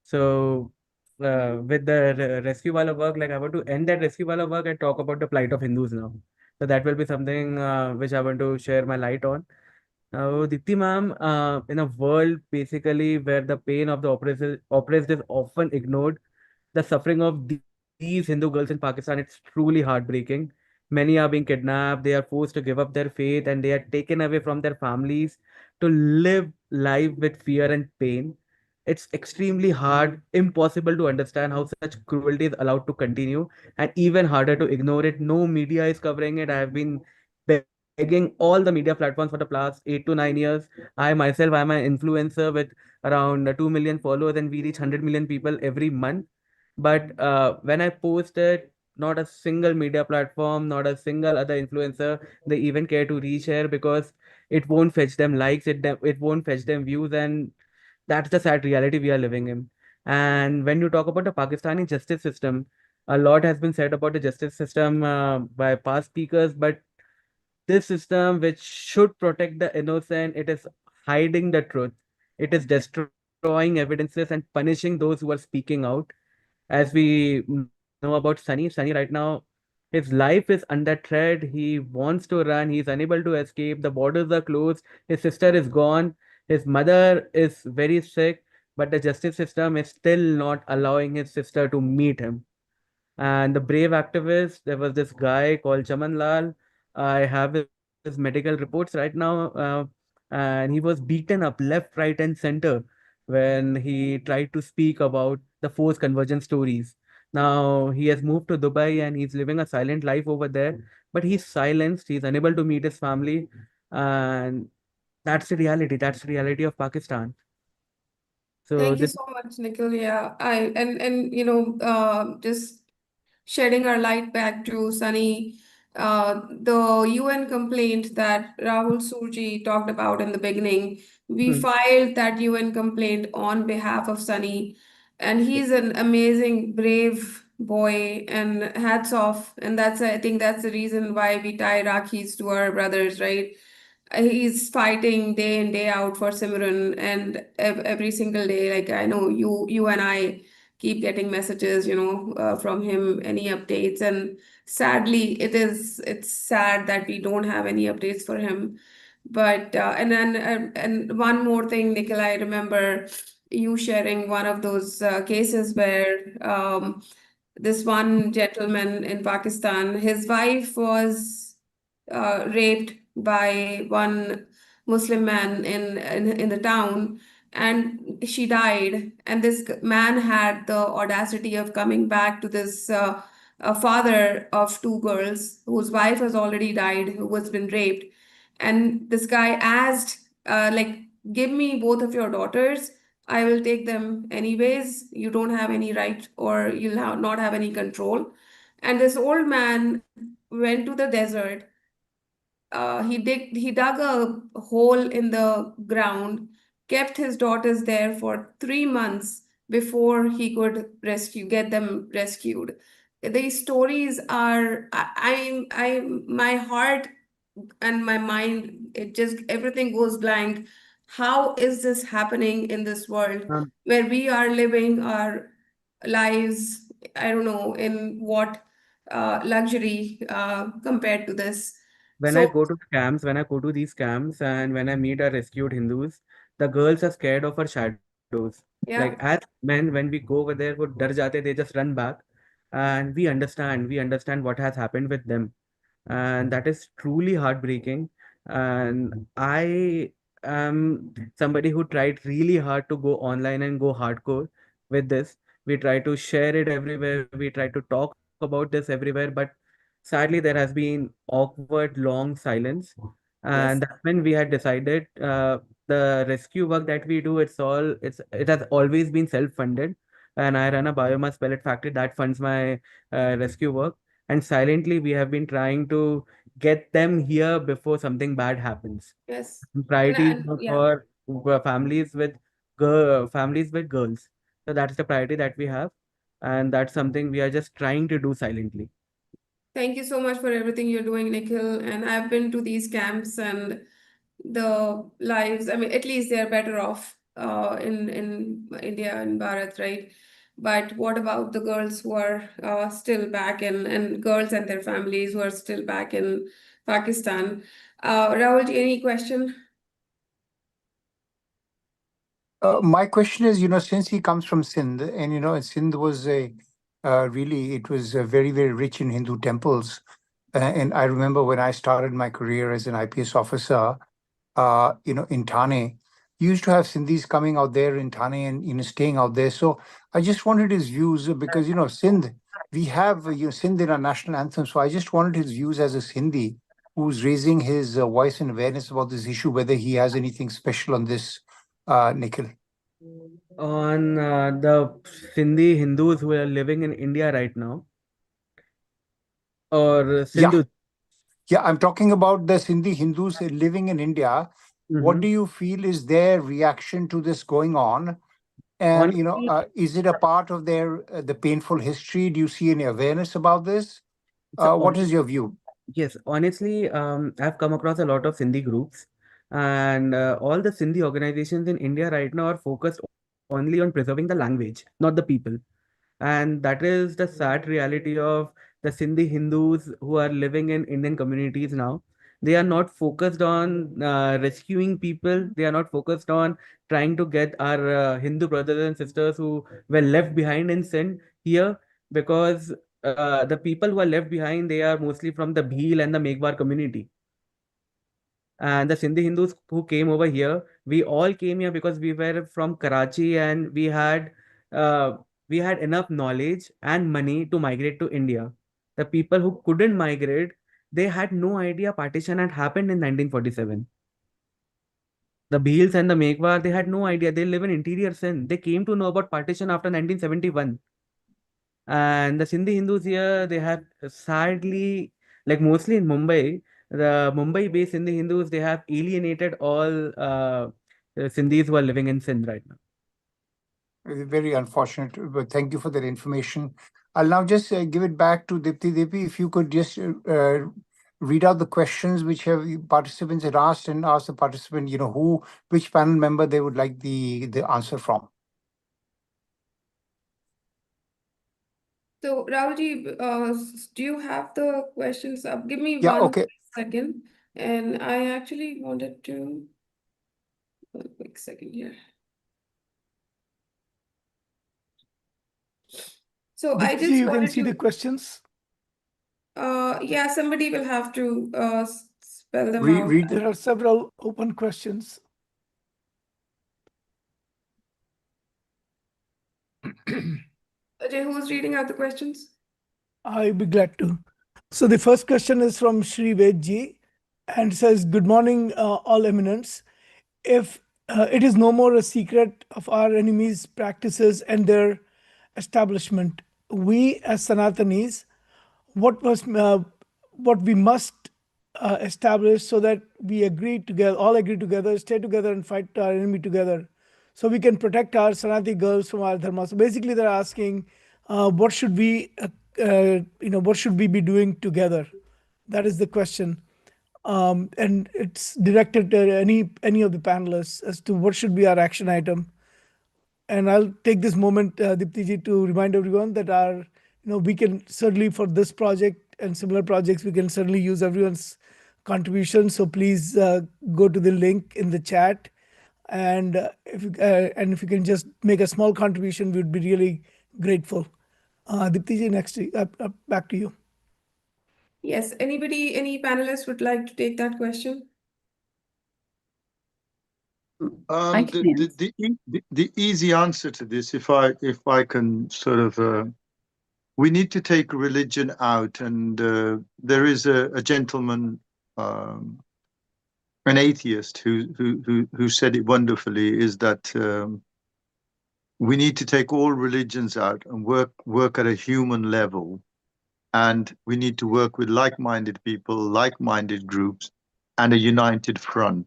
So with the rescue wala work, like I want to end that rescue wala work and talk about the plight of Hindus now. So that will be something which I want to share my light on. Now, Dipti ma'am, in a world basically where the pain of the oppressed is often ignored, the suffering of these Hindu girls in Pakistan, it's truly heartbreaking. Many are being kidnapped, they are forced to give up their faith, and they are taken away from their families to live life with fear and pain. It's extremely hard, impossible to understand how such cruelty is allowed to continue, and even harder to ignore it. No media is covering it. I have been begging all the media platforms for the past 8 to 9 years. I myself, I'm an influencer with around 2 million followers, and we reach 100 million people every month. But when I post it, not a single media platform, not a single other influencer, they even care to reshare because it won't fetch them likes, it won't fetch them views, and that's the sad reality we are living in. And when you talk about the Pakistani justice system, a lot has been said about the justice system by past speakers, but this system, which should protect the innocent, it is hiding the truth. It is destroying evidences and punishing those who are speaking out. As we know about Sunny right now, his life is under threat. He wants to run. He's unable to escape. The borders are closed. His sister is gone. His mother is very sick, but the justice system is still not allowing his sister to meet him. And the brave activist, there was this guy called Chaman Lal. I have his medical reports right now, and he was beaten up left, right, and center when he tried to speak about the forced conversion stories. Now he has moved to Dubai and he's living a silent life over there, but he's silenced. He's unable to meet his family, and that's the reality. That's the reality of Pakistan. So Thank you this. so much, Nikhil. Yeah, just shedding our light back to Sunny, the UN complaint that Rahul Surji talked about in the beginning, we filed that UN complaint on behalf of Sunny, and he's an amazing, brave boy, and hats off. And I think that's the reason why we tie Rakhis to our brothers, right? He's fighting day in day out for Simran, and every single day, like I know you and I keep getting messages, from him, any updates. And sadly, it's sad that we don't have any updates for him. But and one more thing, Nikhil, I remember you sharing one of those cases where this one gentleman in Pakistan, his wife was raped by one Muslim man in the town, and she died. And this man had the audacity of coming back to this father of 2 girls whose wife has already died, who was been raped. And this guy asked, like, give me both of your daughters I will take them anyways. You don't have any right, or you'll not have any control. And this old man went to the desert. He dug a hole in the ground, kept his daughters there for 3 months before he could get them rescued. These stories are, my heart and my mind, it just, everything goes blank. How is this happening in this world Um, where we are living our lives, I don't know, in what luxury compared to this? when I So, go to camps, when I go to these camps, and when I meet our rescued Hindus, the girls are scared of our shadows. Like as yeah, men, when we go over there, वो डर जाते, they just run back, and we understand what has happened with them, and that is truly heartbreaking. And I am somebody who tried really hard to go online and go hardcore with this. We try to share it everywhere. We try to talk about this everywhere, but sadly there has been awkward long silence. And yes, that's when we had decided the rescue work that we do, it has always been self-funded. And I run a biomass pellet factory that funds my rescue work, and silently we have been trying to get them here before something bad happens. yes. Priority is Yeah. for families with girls. So that's the priority that we have, and that's something we are just trying to do silently. Thank you so much for everything you're doing, Nikhil. And I've been to these camps, and the lives, I mean, at least they're better off in India and Bharat, right? But what about the girls who are still back in, and girls and their families who are still back in Pakistan? Rahul, any question? My question is, since he comes from Sindh, and Sindh was it was very, very rich in Hindu temples. And I remember when I started my career as an IPS officer, in Thane, you used to have Sindhis coming out there in Thane and staying out there. So I just wanted his views because Sindh, we have Sindh in our national anthem. So I just wanted his views as a Sindhi who's raising his voice and awareness about this issue, whether he has anything special on this, Nikhil. On the Sindhi Hindus who are living in India right now, or Yeah, Sindhu. yeah, I'm talking about the Sindhi Hindus living in India. What do Mhm. you feel is their reaction to this going on? And Honestly, is it a part of their the painful history? Do you see any awareness about this? it's a What is your view? Yes, honestly, I've come across a lot of Sindhi groups, and all the Sindhi organizations in India right now are focused only on preserving the language, not the people. And that is the sad reality of the Sindhi Hindus who are living in Indian communities now. They are not focused on rescuing people. They are not focused on trying to get our Hindu brothers and sisters who were left behind in sin here, because the people who are left behind, they are mostly from the Bhil and the Megwar community. And the Sindhi Hindus who came over here, we all came here because we were from Karachi, and uh, we had enough knowledge and money to migrate to India. The people who couldn't migrate, they had no idea partition had happened in 1947. The Bhils and the Megwar, they had no idea. They live in interior Sindh. They came to know about partition after 1971. And the Sindhi Hindus here, they have sadly, like mostly in Mumbai, the Mumbai-based Sindhi Hindus, they have alienated all Sindhis who are living in Sindh right now. Very unfortunate, but thank you for that information. I'll now just give it back to Dipti. Dipti, if you could just read out the questions which have participants had asked, and ask the participant, which panel member they would like the answer from. So, Rahulji, do you have the questions up? Give me Yeah, one okay. second. And I actually wanted to, one quick second here. So I Dipti, just you can wanted see the to, questions. yeah, somebody will have to spell them out. Read. There are several open questions. Ajay, who's reading out the questions? I'd be glad to. So the first question is from Shri Vedji and says, "Good morning, all eminence. If it is no more a secret of our enemies' practices and their establishment. We as Sanatanis, what we must establish so that we agree together, all agree together, stay together and fight our enemy together, so we can protect our Sanati girls from our dharma. So basically, they're asking, what should what should we be doing together? That is the question, and it's directed to any of the panelists as to what should be our action item. And I'll take this moment, Diptiji, to remind everyone that we can certainly, for this project and similar projects, we can certainly use everyone's contribution. So please go to the link in the chat, and if you can just make a small contribution, we'd be really grateful. Diptiji, next back to you. Yes, any panelists would like to take that question? The easy answer to this, if I can sort of, we need to take religion out, and there is a gentleman, an atheist, who said it wonderfully, is that we need to take all religions out and work at a human level, and we need to work with like-minded people, like-minded groups, and a united front.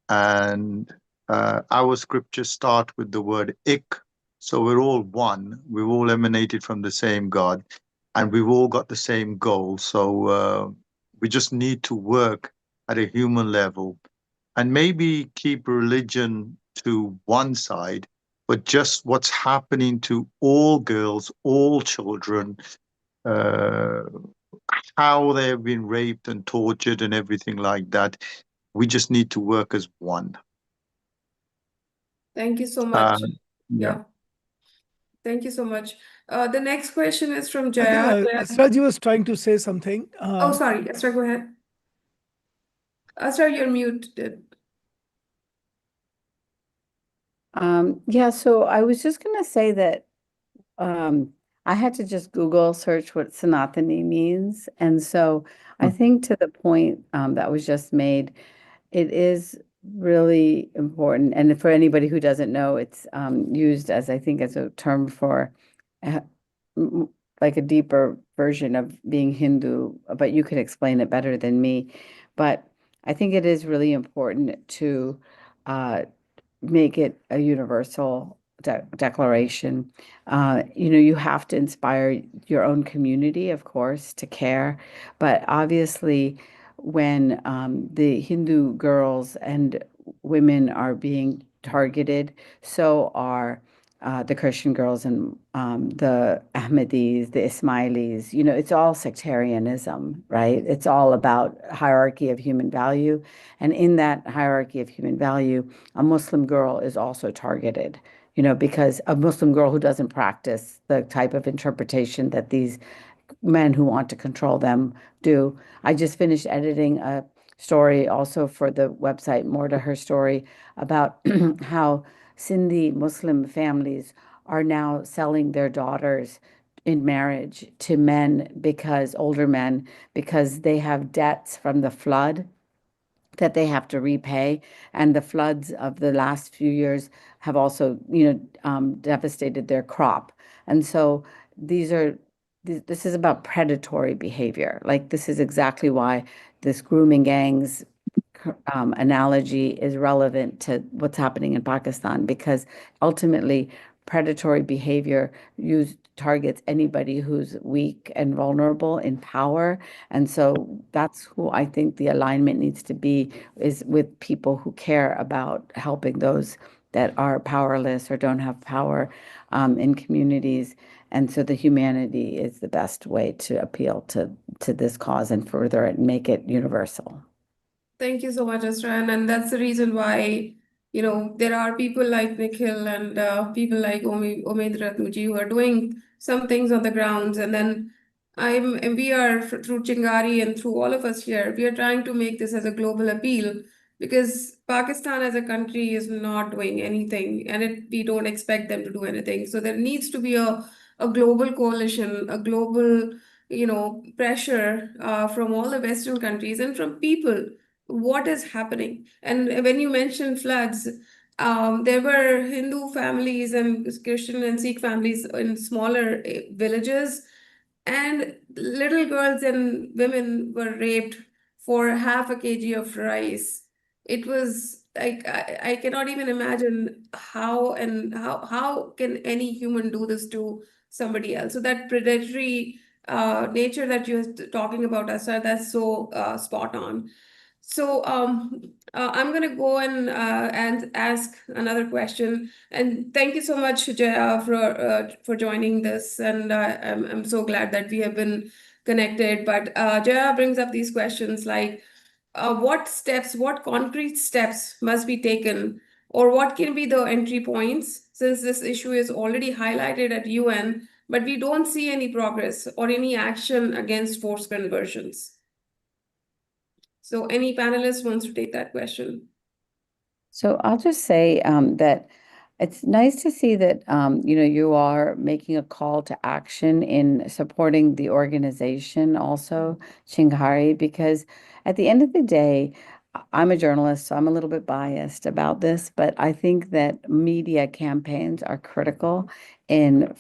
And our scriptures start with the word ik, so we're all one. We've all emanated from the same God, and we've all got the same goal. So we just need to work at a human level, and maybe keep religion to one side, but just what's happening to all girls, all children, how they have been raped and tortured and everything like that. We just need to work as one. Thank you so much. Yeah. Thank you so much. The next question is from I Jaya. think Asraji was trying to say something. Oh, sorry. Asra, go ahead. Asra, you're muted. Yeah, so I was just going to say that I had to just Google search what Sanatani means. And so I think to the point that was just made, it is really important. And for anybody who doesn't know, it's used as, I think, as a term for like a deeper version of being Hindu, but you could explain it better than me. But I think it is really important to make it a universal declaration. You have to inspire your own community, of course, to care. But obviously, when the Hindu girls and women are being targeted, so are the Christian girls and the Ahmadis, the Ismailis. It's all sectarianism, right? It's all about hierarchy of human value. And in that hierarchy of human value, a Muslim girl is also targeted, because a Muslim girl who doesn't practice the type of interpretation that these men who want to control them do. I just finished editing a story also for the website, more to her story, about how Sindhi Muslim families are now selling their daughters in marriage to older men, because they have debts from the flood that they have to repay. And the floods of the last few years have also, devastated their crop. And so this is about predatory behavior. Like, this is exactly why this grooming gangs analogy is relevant to what's happening in Pakistan, because ultimately predatory behavior targets anybody who's weak and vulnerable in power. And so that's who I think the alignment needs to be, is with people who care about helping those that are powerless or don't have power in communities. And so the humanity is the best way to appeal to this cause and further it, make it universal. Thank you so much, Asra. And that's the reason why, there are people like Nikhil and people like Umed Ratnuji who are doing some things on the grounds. And then we are, through Chingari and through all of us here, we are trying to make this as a global appeal, because Pakistan as a country is not doing anything, and we don't expect them to do anything. So there needs to be a global coalition, a global, pressure from all the Western countries and from people. What is happening? And when you mention floods, There were Hindu families and Christian and Sikh families in smaller villages, and little girls and women were raped for half a kg of rice. It was like I cannot even imagine how can any human do this to somebody else. So that predatory nature that you're talking about, Asra, that's so spot on. So I'm going to go and ask another question. And thank you so much, Jaya, for joining this. And I'm so glad that we have been connected. But Jaya brings up these questions like, what concrete steps must be taken, or what can be the entry points, since this issue is already highlighted at UN, but we don't see any progress or any action against forced conversions? So any panelist wants to take that question? So I'll just say that it's nice to see that you are making a call to action in supporting the organization also, CHINGARI, because at the end of the day, I'm a journalist, so I'm a little bit biased about this, but I think that media campaigns are critical in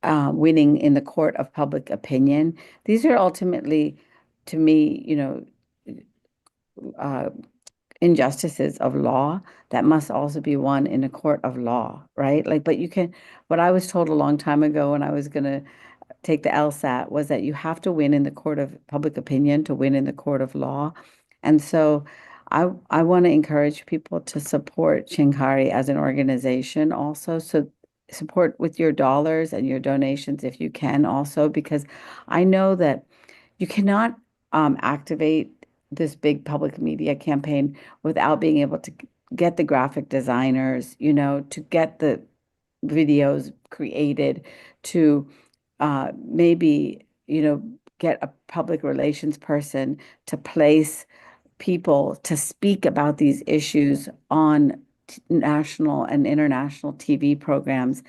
winning in the court of public opinion. These are ultimately, to me, injustices of law that must also be won in a court of law, right? Like, but what I was told a long time ago when I was going to take the LSAT was that you have to win in the court of public opinion to win in the court of law. And so I want to encourage people to support CHINGARI as an organization also. So support with your dollars and your donations if you can also, because I know that you cannot activate this big public media campaign without being able to get the graphic designers, to get the videos created, to maybe, get a public relations person to place people to speak about these issues on national and international TV programs.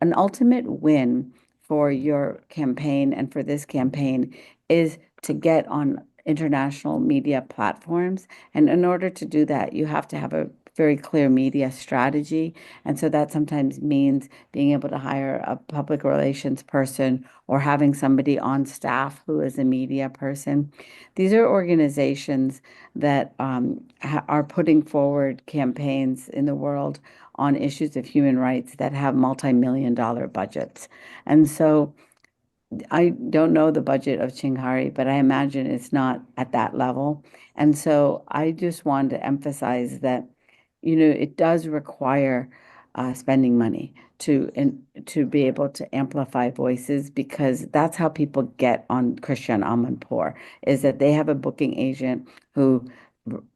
An ultimate win for your campaign and for this campaign is to get on international media platforms. And in order to do that, you have to have a very clear media strategy. And so that sometimes means being able to hire a public relations person or having somebody on staff who is a media person. These are organizations that are putting forward campaigns in the world on issues of human rights that have multi-million-dollar budgets. And so I don't know the budget of CHINGARI, but I imagine it's not at that level. And so I just wanted to emphasize that, it does require spending money to be able to amplify voices, because that's how people get on Christian Amanpour, is that they have a booking agent who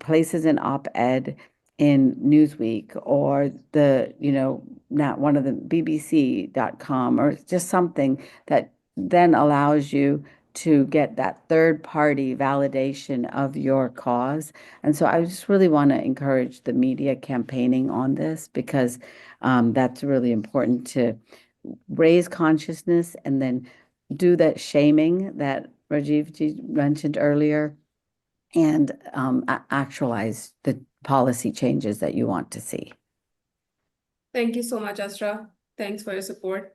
places an op-ed in Newsweek or not one of the BBC.com or just something that then allows you to get that third party validation of your cause. And so I just really want to encourage the media campaigning on this, because that's really important to raise consciousness and then do that shaming that Rajiv ji mentioned earlier, and actualize the policy changes that you want to see. Thank you so much, Asra. Thanks for your support.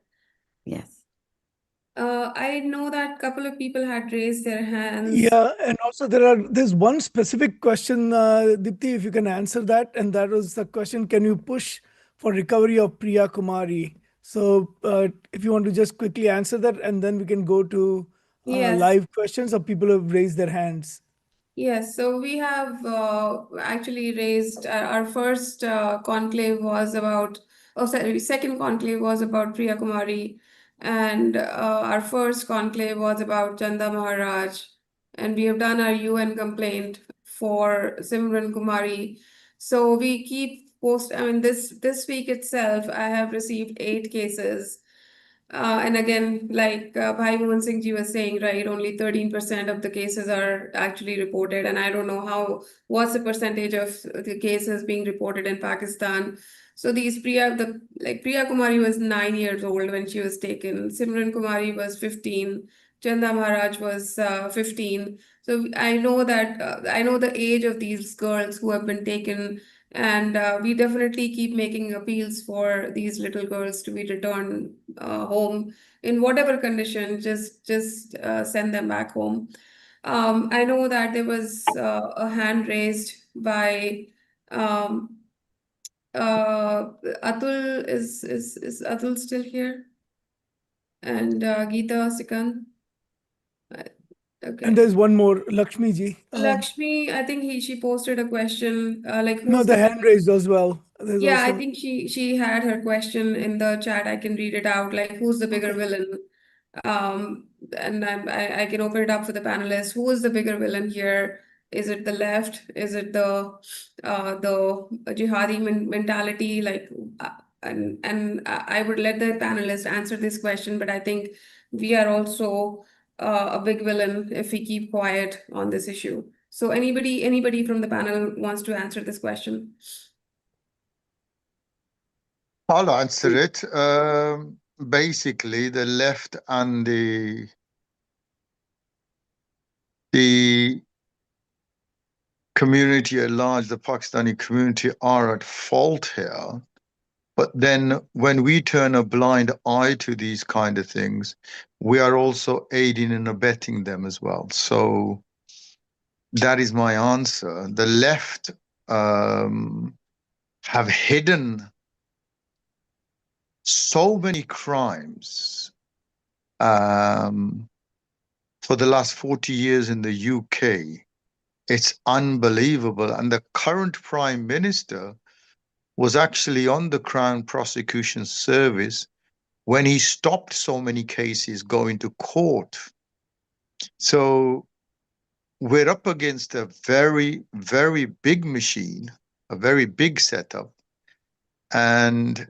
Yes. I know that a couple of people had raised their hands. Yeah, and also there's one specific question, Dipti, if you can answer that, and that was the question: can you push for recovery of Priya Kumari? So if you want to just quickly answer that, and then we can go to Yes. live questions of people who have raised their hands. Yes, so we have actually raised our first conclave was about, second conclave was about Priya Kumari, and our first conclave was about Chanda Maharaj, and we have done our UN complaint for Simran Kumari. So we keep this week itself, I have received 8 cases. And again, like Bhai Mohan Singh ji was saying, right, only 13% of the cases are actually reported. And I don't know what's the percentage of the cases being reported in Pakistan. So Priya Kumari was 9 years old when she was taken. Simran Kumari was 15. Chanda Maharaj was 15. So I know that I know the age of these girls who have been taken And we definitely keep making appeals for these little girls to be returned home in whatever condition. Just send them back home. I know that there was a hand raised by um, Atul. Is Atul still here? And Geeta Sikand. Okay. And there's one more, Lakshmi ji. Lakshmi, I think she posted a question like No, who's the the hand raised as well. There's yeah, I also think she had her question in the chat. I can read it out. Like, who's the bigger okay. villain? And I can open it up for the panelists. Who is the bigger villain here? Is it the left? Is it the jihadi mentality? Like, and I would let the panelists answer this question, but I think we are also a big villain if we keep quiet on this issue. So anybody from the panel wants to answer this question? I'll answer it. Basically, the left and the community at large, the Pakistani community, are at fault here. But then when we turn a blind eye to these kind of things, we are also aiding and abetting them as well. So that is my answer. The left have hidden so many crimes for the last 40 years in the UK. It's unbelievable. And the current Prime Minister was actually on the Crown Prosecution Service when he stopped so many cases going to court. So we're up against a very, very big machine, a very big setup. And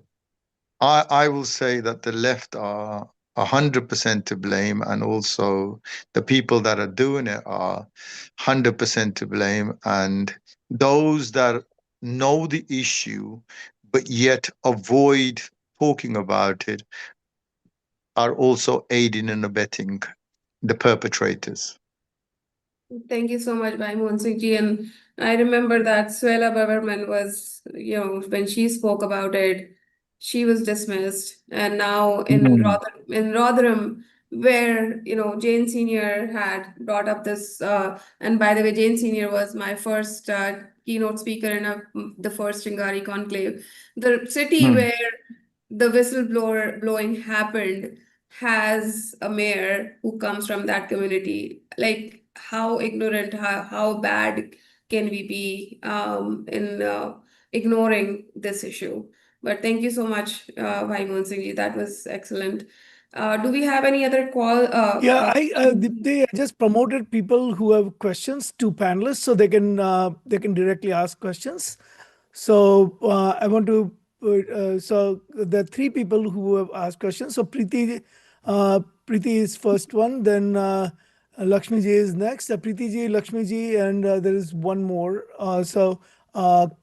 I will say that the left are 100% to blame, and also the people that are doing it are 100% to blame. And those that know the issue but yet avoid talking about it are also aiding and abetting the perpetrators. Thank you so much, Bhai Mohan Singh ji. And I remember that Suela Baberman was, when she spoke about it, she was dismissed. And now in Rotherham, where, Jane Senior had brought up this, and by the way, Jane Senior was my first keynote speaker in the first Chingari conclave. The city where the whistleblower blowing happened has a mayor who comes from that community. Like, how ignorant, how bad can we be in ignoring this issue? But thank you so much, Bhai Mohan Singh ji. That was excellent. Do we have any other call? Yeah, they just promoted people who have questions to panelists, so they can directly ask questions. So I want to so the three people who have asked questions. So Preeti is first one, then Lakshmi ji is next. Preeti ji, Lakshmi ji, and there is one more.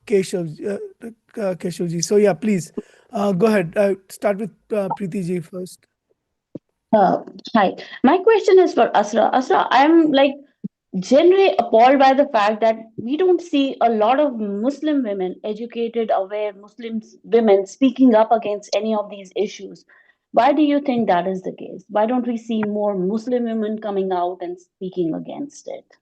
Keshav ji. So yeah, please go ahead. Start with Preeti ji first. Hi, my question is for Asra. Asra, I'm like generally appalled by the fact that we don't see a lot of Muslim women, educated, aware Muslim women speaking up against any of these issues. Why do you think that is the case? Why don't we see more Muslim women coming out and speaking against it?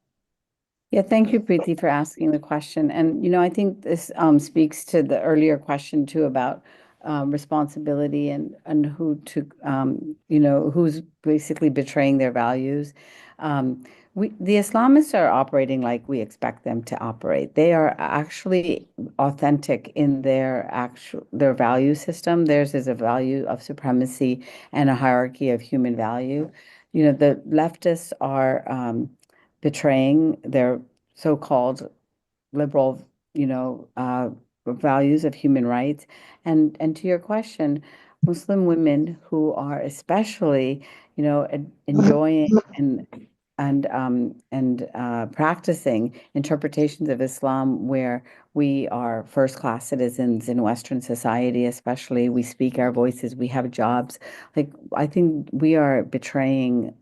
Yeah, thank you, Preeti, for asking the question. And, I think this speaks to the earlier question too about responsibility and who's basically betraying their values. The Islamists are operating like we expect them to operate. They are actually authentic in their value system. Theirs is a value of supremacy and a hierarchy of human value. The leftists are betraying their so-called liberal, values of human rights. And to your question, Muslim women who are especially, enjoying and practicing interpretations of Islam where we are first-class citizens in Western society, especially we speak our voices, we have jobs. Like, I think we are betraying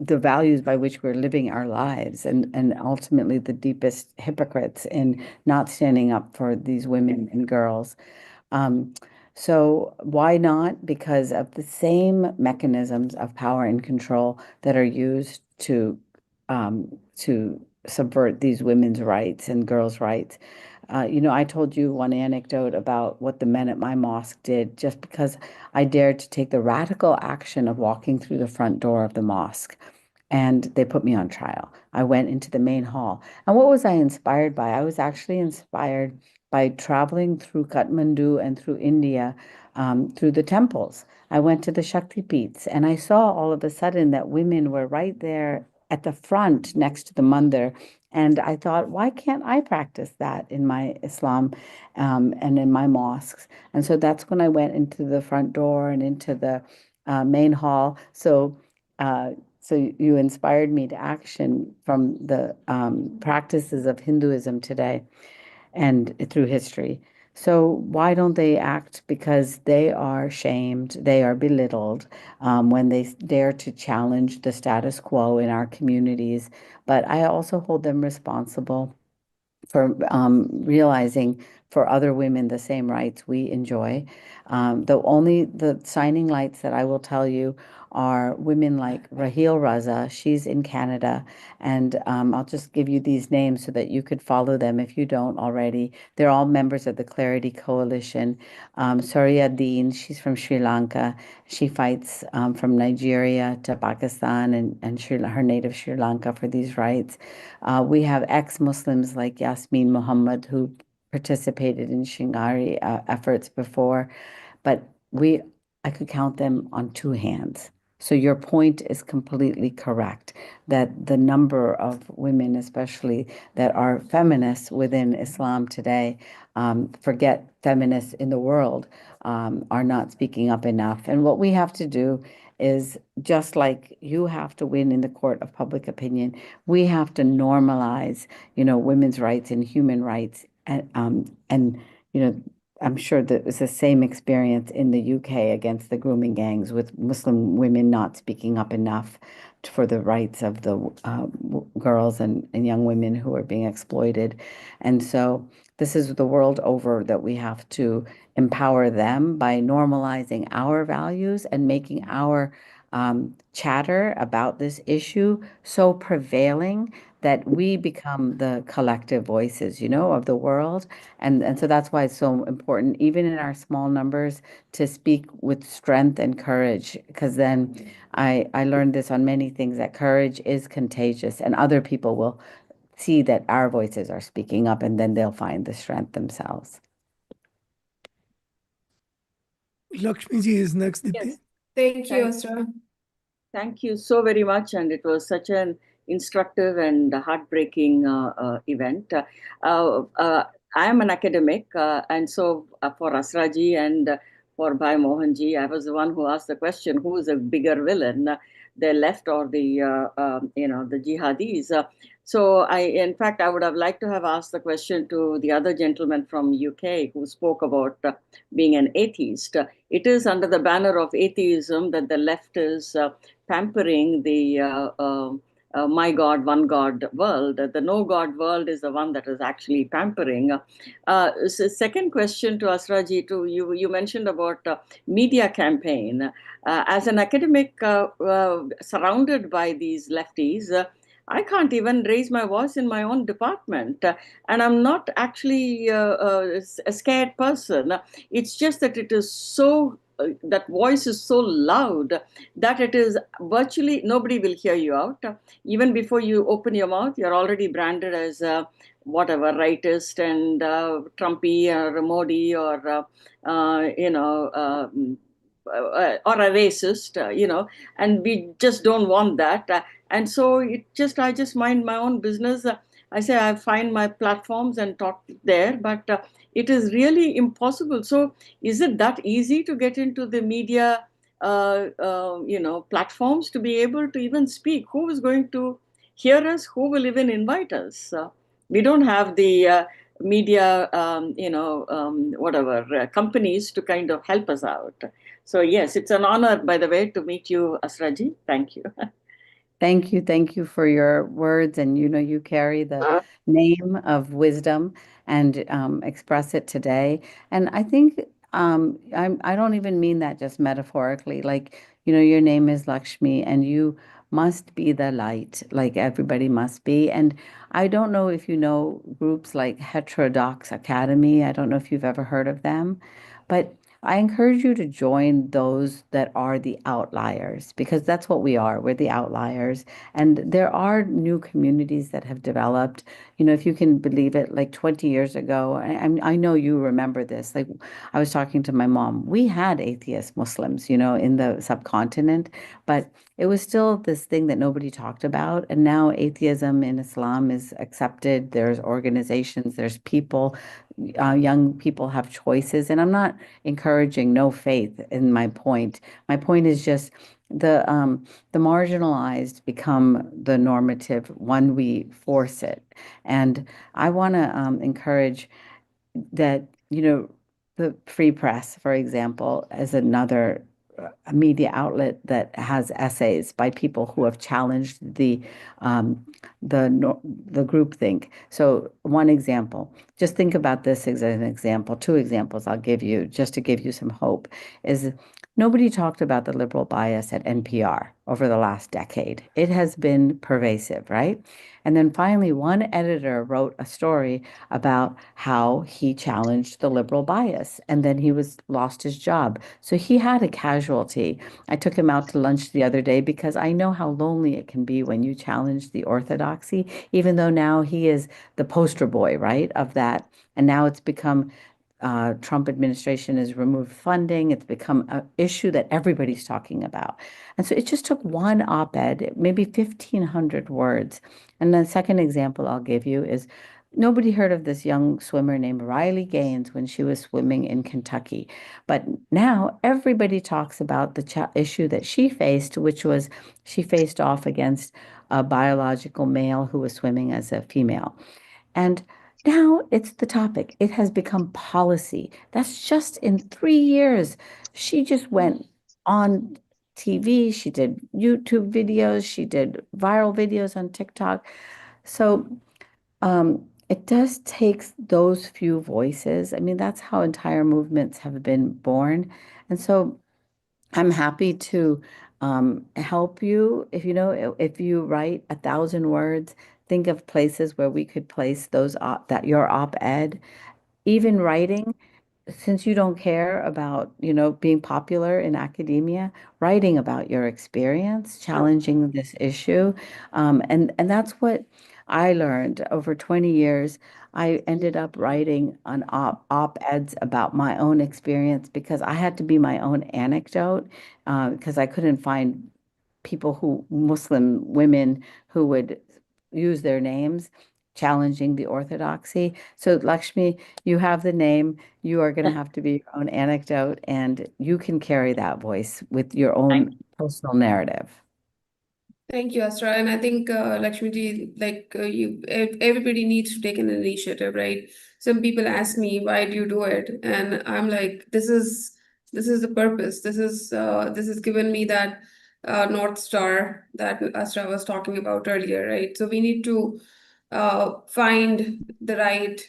the values by which we're living our lives, and ultimately the deepest hypocrites in not standing up for these women and girls. So why not? Because of the same mechanisms of power and control that are used to subvert these women's rights and girls' rights. I told you one anecdote about what the men at my mosque did just because I dared to take the radical action of walking through the front door of the mosque. And they put me on trial. I went into the main hall. And what was I inspired by? I was actually inspired by traveling through Kathmandu and through India, through the temples. I went to the Shakti Peeths, and I saw all of a sudden that women were right there at the front next to the mandir. And I thought, why can't I practice that in my Islam and in my mosques? And so that's when I went into the front door and into the main hall. So you inspired me to action from the practices of Hinduism today and through history. So why don't they act? Because they are shamed, they are belittled when they dare to challenge the status quo in our communities. But I also hold them responsible for realizing for other women the same rights we enjoy. The shining lights that I will tell you are women like Raheel Raza. She's in Canada, and I'll just give you these names so that you could follow them if you don't already. They're all members of the Clarity Coalition. Surya Deen, she's from Sri Lanka. She fights from Nigeria to Pakistan and her native Sri Lanka for these rights. We have ex-Muslims like Yasmin Muhammad who participated in Chingari efforts before, but I could count them on two hands. So your point is completely correct that the number of women, especially that are feminists within Islam today, forget feminists in the world, are not speaking up enough. And what we have to do is, just like you have to win in the court of public opinion, we have to normalize, women's rights and human rights. And I'm sure that it's the same experience in the UK against the grooming gangs, with Muslim women not speaking up enough for the rights of the girls and young women who are being exploited. And so this is the world over that we have to empower them by normalizing our values and making our chatter about this issue so prevailing that we become the collective voices, of the world. And so that's why it's so important, even in our small numbers, to speak with strength and courage, because then I learned this on many things, that courage is contagious, and other people will see that our voices are speaking up, and then they'll find the strength themselves. Lakshmi ji is next. Yes. Thank you, Asra. Thank you so very much, and it was such an instructive and heartbreaking event. I am an academic, and so for Asraji and for Bhai Mohanji, I was the one who asked the question: who is a bigger villain, the left or the jihadis? So in fact, I would have liked to have asked the question to the other gentleman from UK who spoke about being an atheist. It is under the banner of atheism that the left is pampering the my God, one God world. The no God world is the one that is actually pampering. So second question to Asraji, you mentioned about media campaign. As an academic surrounded by these lefties, I can't even raise my voice in my own department. And I'm not actually a scared person. It's just that it is so, that voice is so loud that it is virtually nobody will hear you out. Even before you open your mouth, you're already branded as whatever, rightist and Trumpy or Modi or, or a racist, and we just don't want that. And so I just mind my own business. I say I find my platforms and talk there, but it is really impossible. So is it that easy to get into the media, platforms to be able to even speak? Who is going to hear us? Who will even invite us? We don't have the media, companies to kind of help us out. So yes, it's an honor, by the way, to meet you, Asraji. Thank you. Thank you for your words. And you carry the name of wisdom and express it today. And I think I don't even mean that just metaphorically. Like, your name is Lakshmi and you must be the light, like everybody must be. And I don't know if you know groups like Heterodox Academy. I don't know if you've ever heard of them, but I encourage you to join those that are the outliers because that's what we are. We're the outliers. And there are new communities that have developed. If you can believe it, like 20 years ago, I know you remember this. Like I was talking to my mom, we had atheist Muslims, in the subcontinent, but it was still this thing that nobody talked about. And now atheism in Islam is accepted. There's organizations, there's people, young people have choices. And I'm not encouraging no faith in my point. My point is just the marginalized become the normative when we force it. And I want to encourage that, the free press, for example, is another media outlet that has essays by people who have challenged um, the groupthink. So one example, just think about this as an example. Two examples I'll give you just to give you some hope is nobody talked about the liberal bias at NPR over the last decade. It has been pervasive, right? And then finally, one editor wrote a story about how he challenged the liberal bias, and then he lost his job. So he had a casualty. I took him out to lunch the other day because I know how lonely it can be when you challenge the orthodoxy, even though now he is the poster boy, right, of that. And now it's become Trump administration has removed funding. It's become an issue that everybody's talking about. And so it just took one op-ed, maybe 1,500 words. And the second example I'll give you is nobody heard of this young swimmer named Riley Gaines when she was swimming in Kentucky. But now everybody talks about the issue that she faced, which was she faced off against a biological male who was swimming as a female. And now it's the topic. It has become policy. That's just in 3 years. She just went on TV. She did YouTube videos. She did viral videos on TikTok. So it does take those few voices. I mean, that's how entire movements have been born. And so I'm happy to help you. If you write 1,000 words, think of places where we could place those that your op-ed, even writing, since you don't care about, being popular in academia, writing about your experience, challenging this issue. And that's what I learned over 20 years. I ended up writing an op-eds about my own experience because I had to be my own anecdote because I couldn't find Muslim women who would use their names challenging the orthodoxy. So Lakshmi, you have the name. You are going to have to be your own anecdote, and you can carry that voice with your own personal narrative. Thank you, Asra. And I think, Lakshmi ji, everybody needs to take an initiative, right? Some people ask me, why do you do it? And I'm like, this is the purpose. This has given me that North Star that Asra was talking about earlier, right? So we need to find the right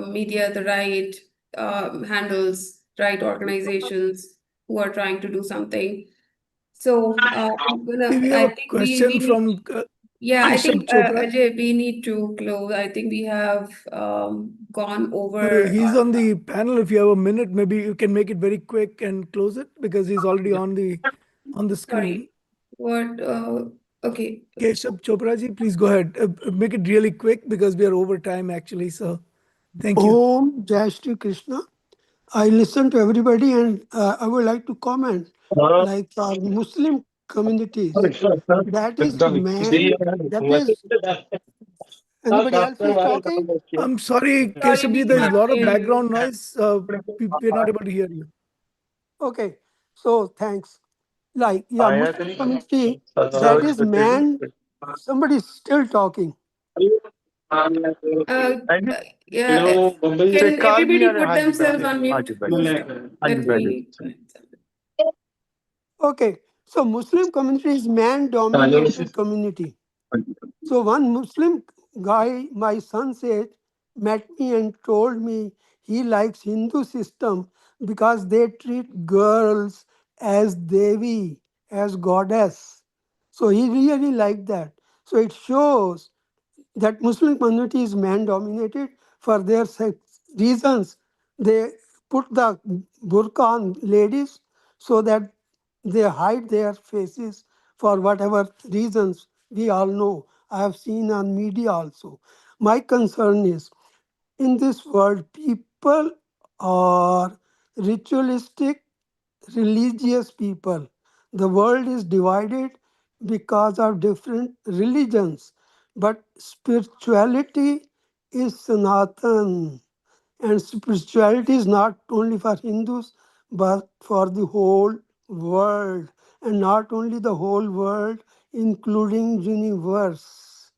media, the right handles, right organizations who are trying to do something. So We have a question from I Keshav think Chopra. Ajay, we need to close. I think we have gone over. He's on the panel. If you have a minute, maybe you can make it very quick and close it because he's already on the screen. Sorry, what? Okay. Keshav Chopra ji, please go ahead. Make it really quick because we are over time actually. So, thank you. Om Jai Shri Krishna. I listen to everybody and I would like to comment like Muslim communities. That is man. That is. Anybody else is talking? I'm sorry, Keshav ji, there is a lot of background noise. We're not able to hear you. Okay, so thanks. Like, yeah, Muslim community, that is man. Somebody is still talking. Yeah, can everybody put themselves on mute? Let me. Okay, So Muslim community is man-dominated community. So one Muslim guy, my son said, met me and told me he likes Hindu system because they treat girls as Devi, as goddess. So he really liked that. So it shows that Muslim community is man-dominated for their reasons. They put the burqa on ladies so that they hide their faces for whatever reasons we all know. I have seen on media also. My concern is in this world, people are ritualistic, religious people. The world is divided because of different religions, but spirituality is Sanatan. And spirituality is not only for Hindus, but for the whole world. And not only the whole world, including universe.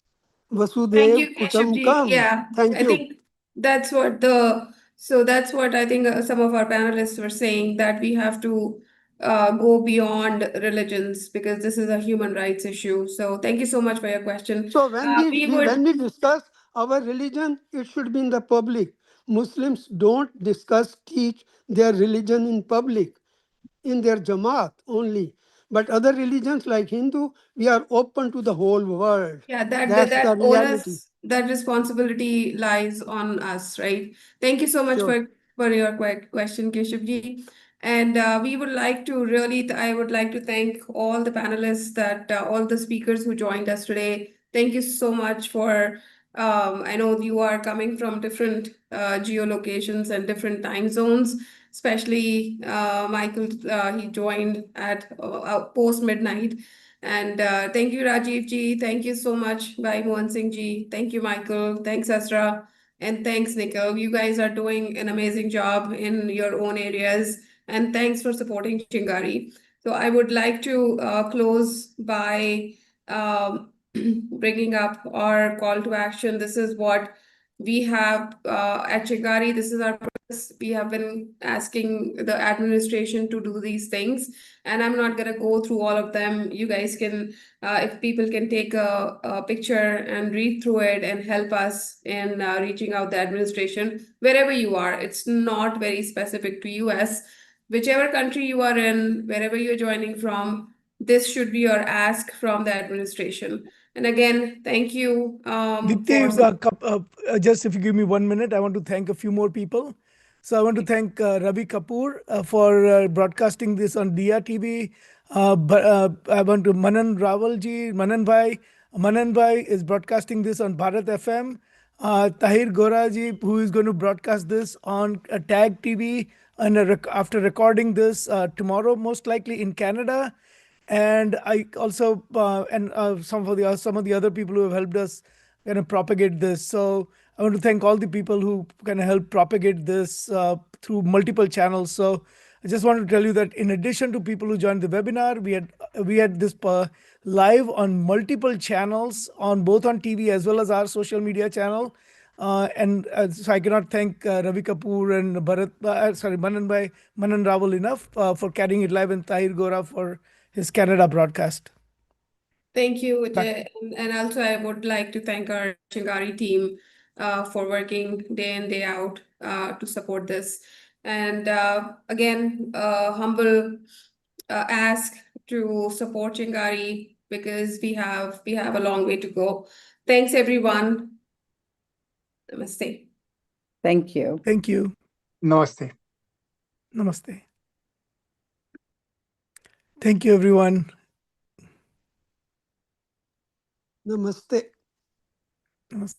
Thank Vasudev you, Keshivji. Kutumbakam. Yeah, Thank I you. think that's what the so that's what I think some of our panelists were saying that we have to go beyond religions because this is a human rights issue. So thank you so much for your question. So when We would when we discuss our religion, it should be in the public. Muslims don't discuss, teach their religion in public, in their Jamaat only. But other religions like Hindu, we are open to the whole world. Yeah, that that, That's the that reality. onus, that responsibility lies on us, right? Thank you so much Sure. for your question, Keshivji. And we would like to really, I would like to thank all the panelists that all the speakers who joined us today. Thank you so much for. I know you are coming from different geolocations and different time zones. Especially Michael, he joined at post midnight. And thank you, Rajiv ji. Thank you so much, Bhai Mohan Singh ji. Thank you, Michael. Thanks, Asra. And thanks, Nikhil. You guys are doing an amazing job in your own areas. And thanks for supporting Chingari. So I would like to close by bringing up our call to action. This is what we have at Chingari. This is our purpose. We have been asking the administration to do these things, and I'm not going to go through all of them. You guys can, if people can take a picture and read through it and help us in reaching out the administration wherever you are. It's not very specific to US. Whichever country you are in, wherever you're joining from, this should be your ask from the administration. And again, thank you Dipti, for. just if you give me 1 minute, I want to thank a few more people. So I want to thank Ravi Kapoor for broadcasting this on Diya TV. I want to Manan Rawalji, Manan Bhai is broadcasting this on Bharat FM. Tahir Goraji, who is going to broadcast this on Tag TV, and after recording this tomorrow, most likely in Canada. And I also and some of the other people who have helped us kind of propagate this. So I want to thank all the people who kind of help propagate this through multiple channels. So I just want to tell you that in addition to people who joined the webinar, we had this live on multiple channels on both on TV as well as our social media channel. So I cannot thank Ravi Kapoor and Manan Rawal enough for carrying it live, and Tahir Gora for his Canada broadcast. Thank you, Vijay. And also, I would like to thank our Chingari team for working day in, day out to support this. And again, humble ask to support Chingari because we have a long way to go. Thanks, everyone. Namaste. Thank you. Thank you. Namaste. Namaste. Thank you, everyone. Namaste. Namaste.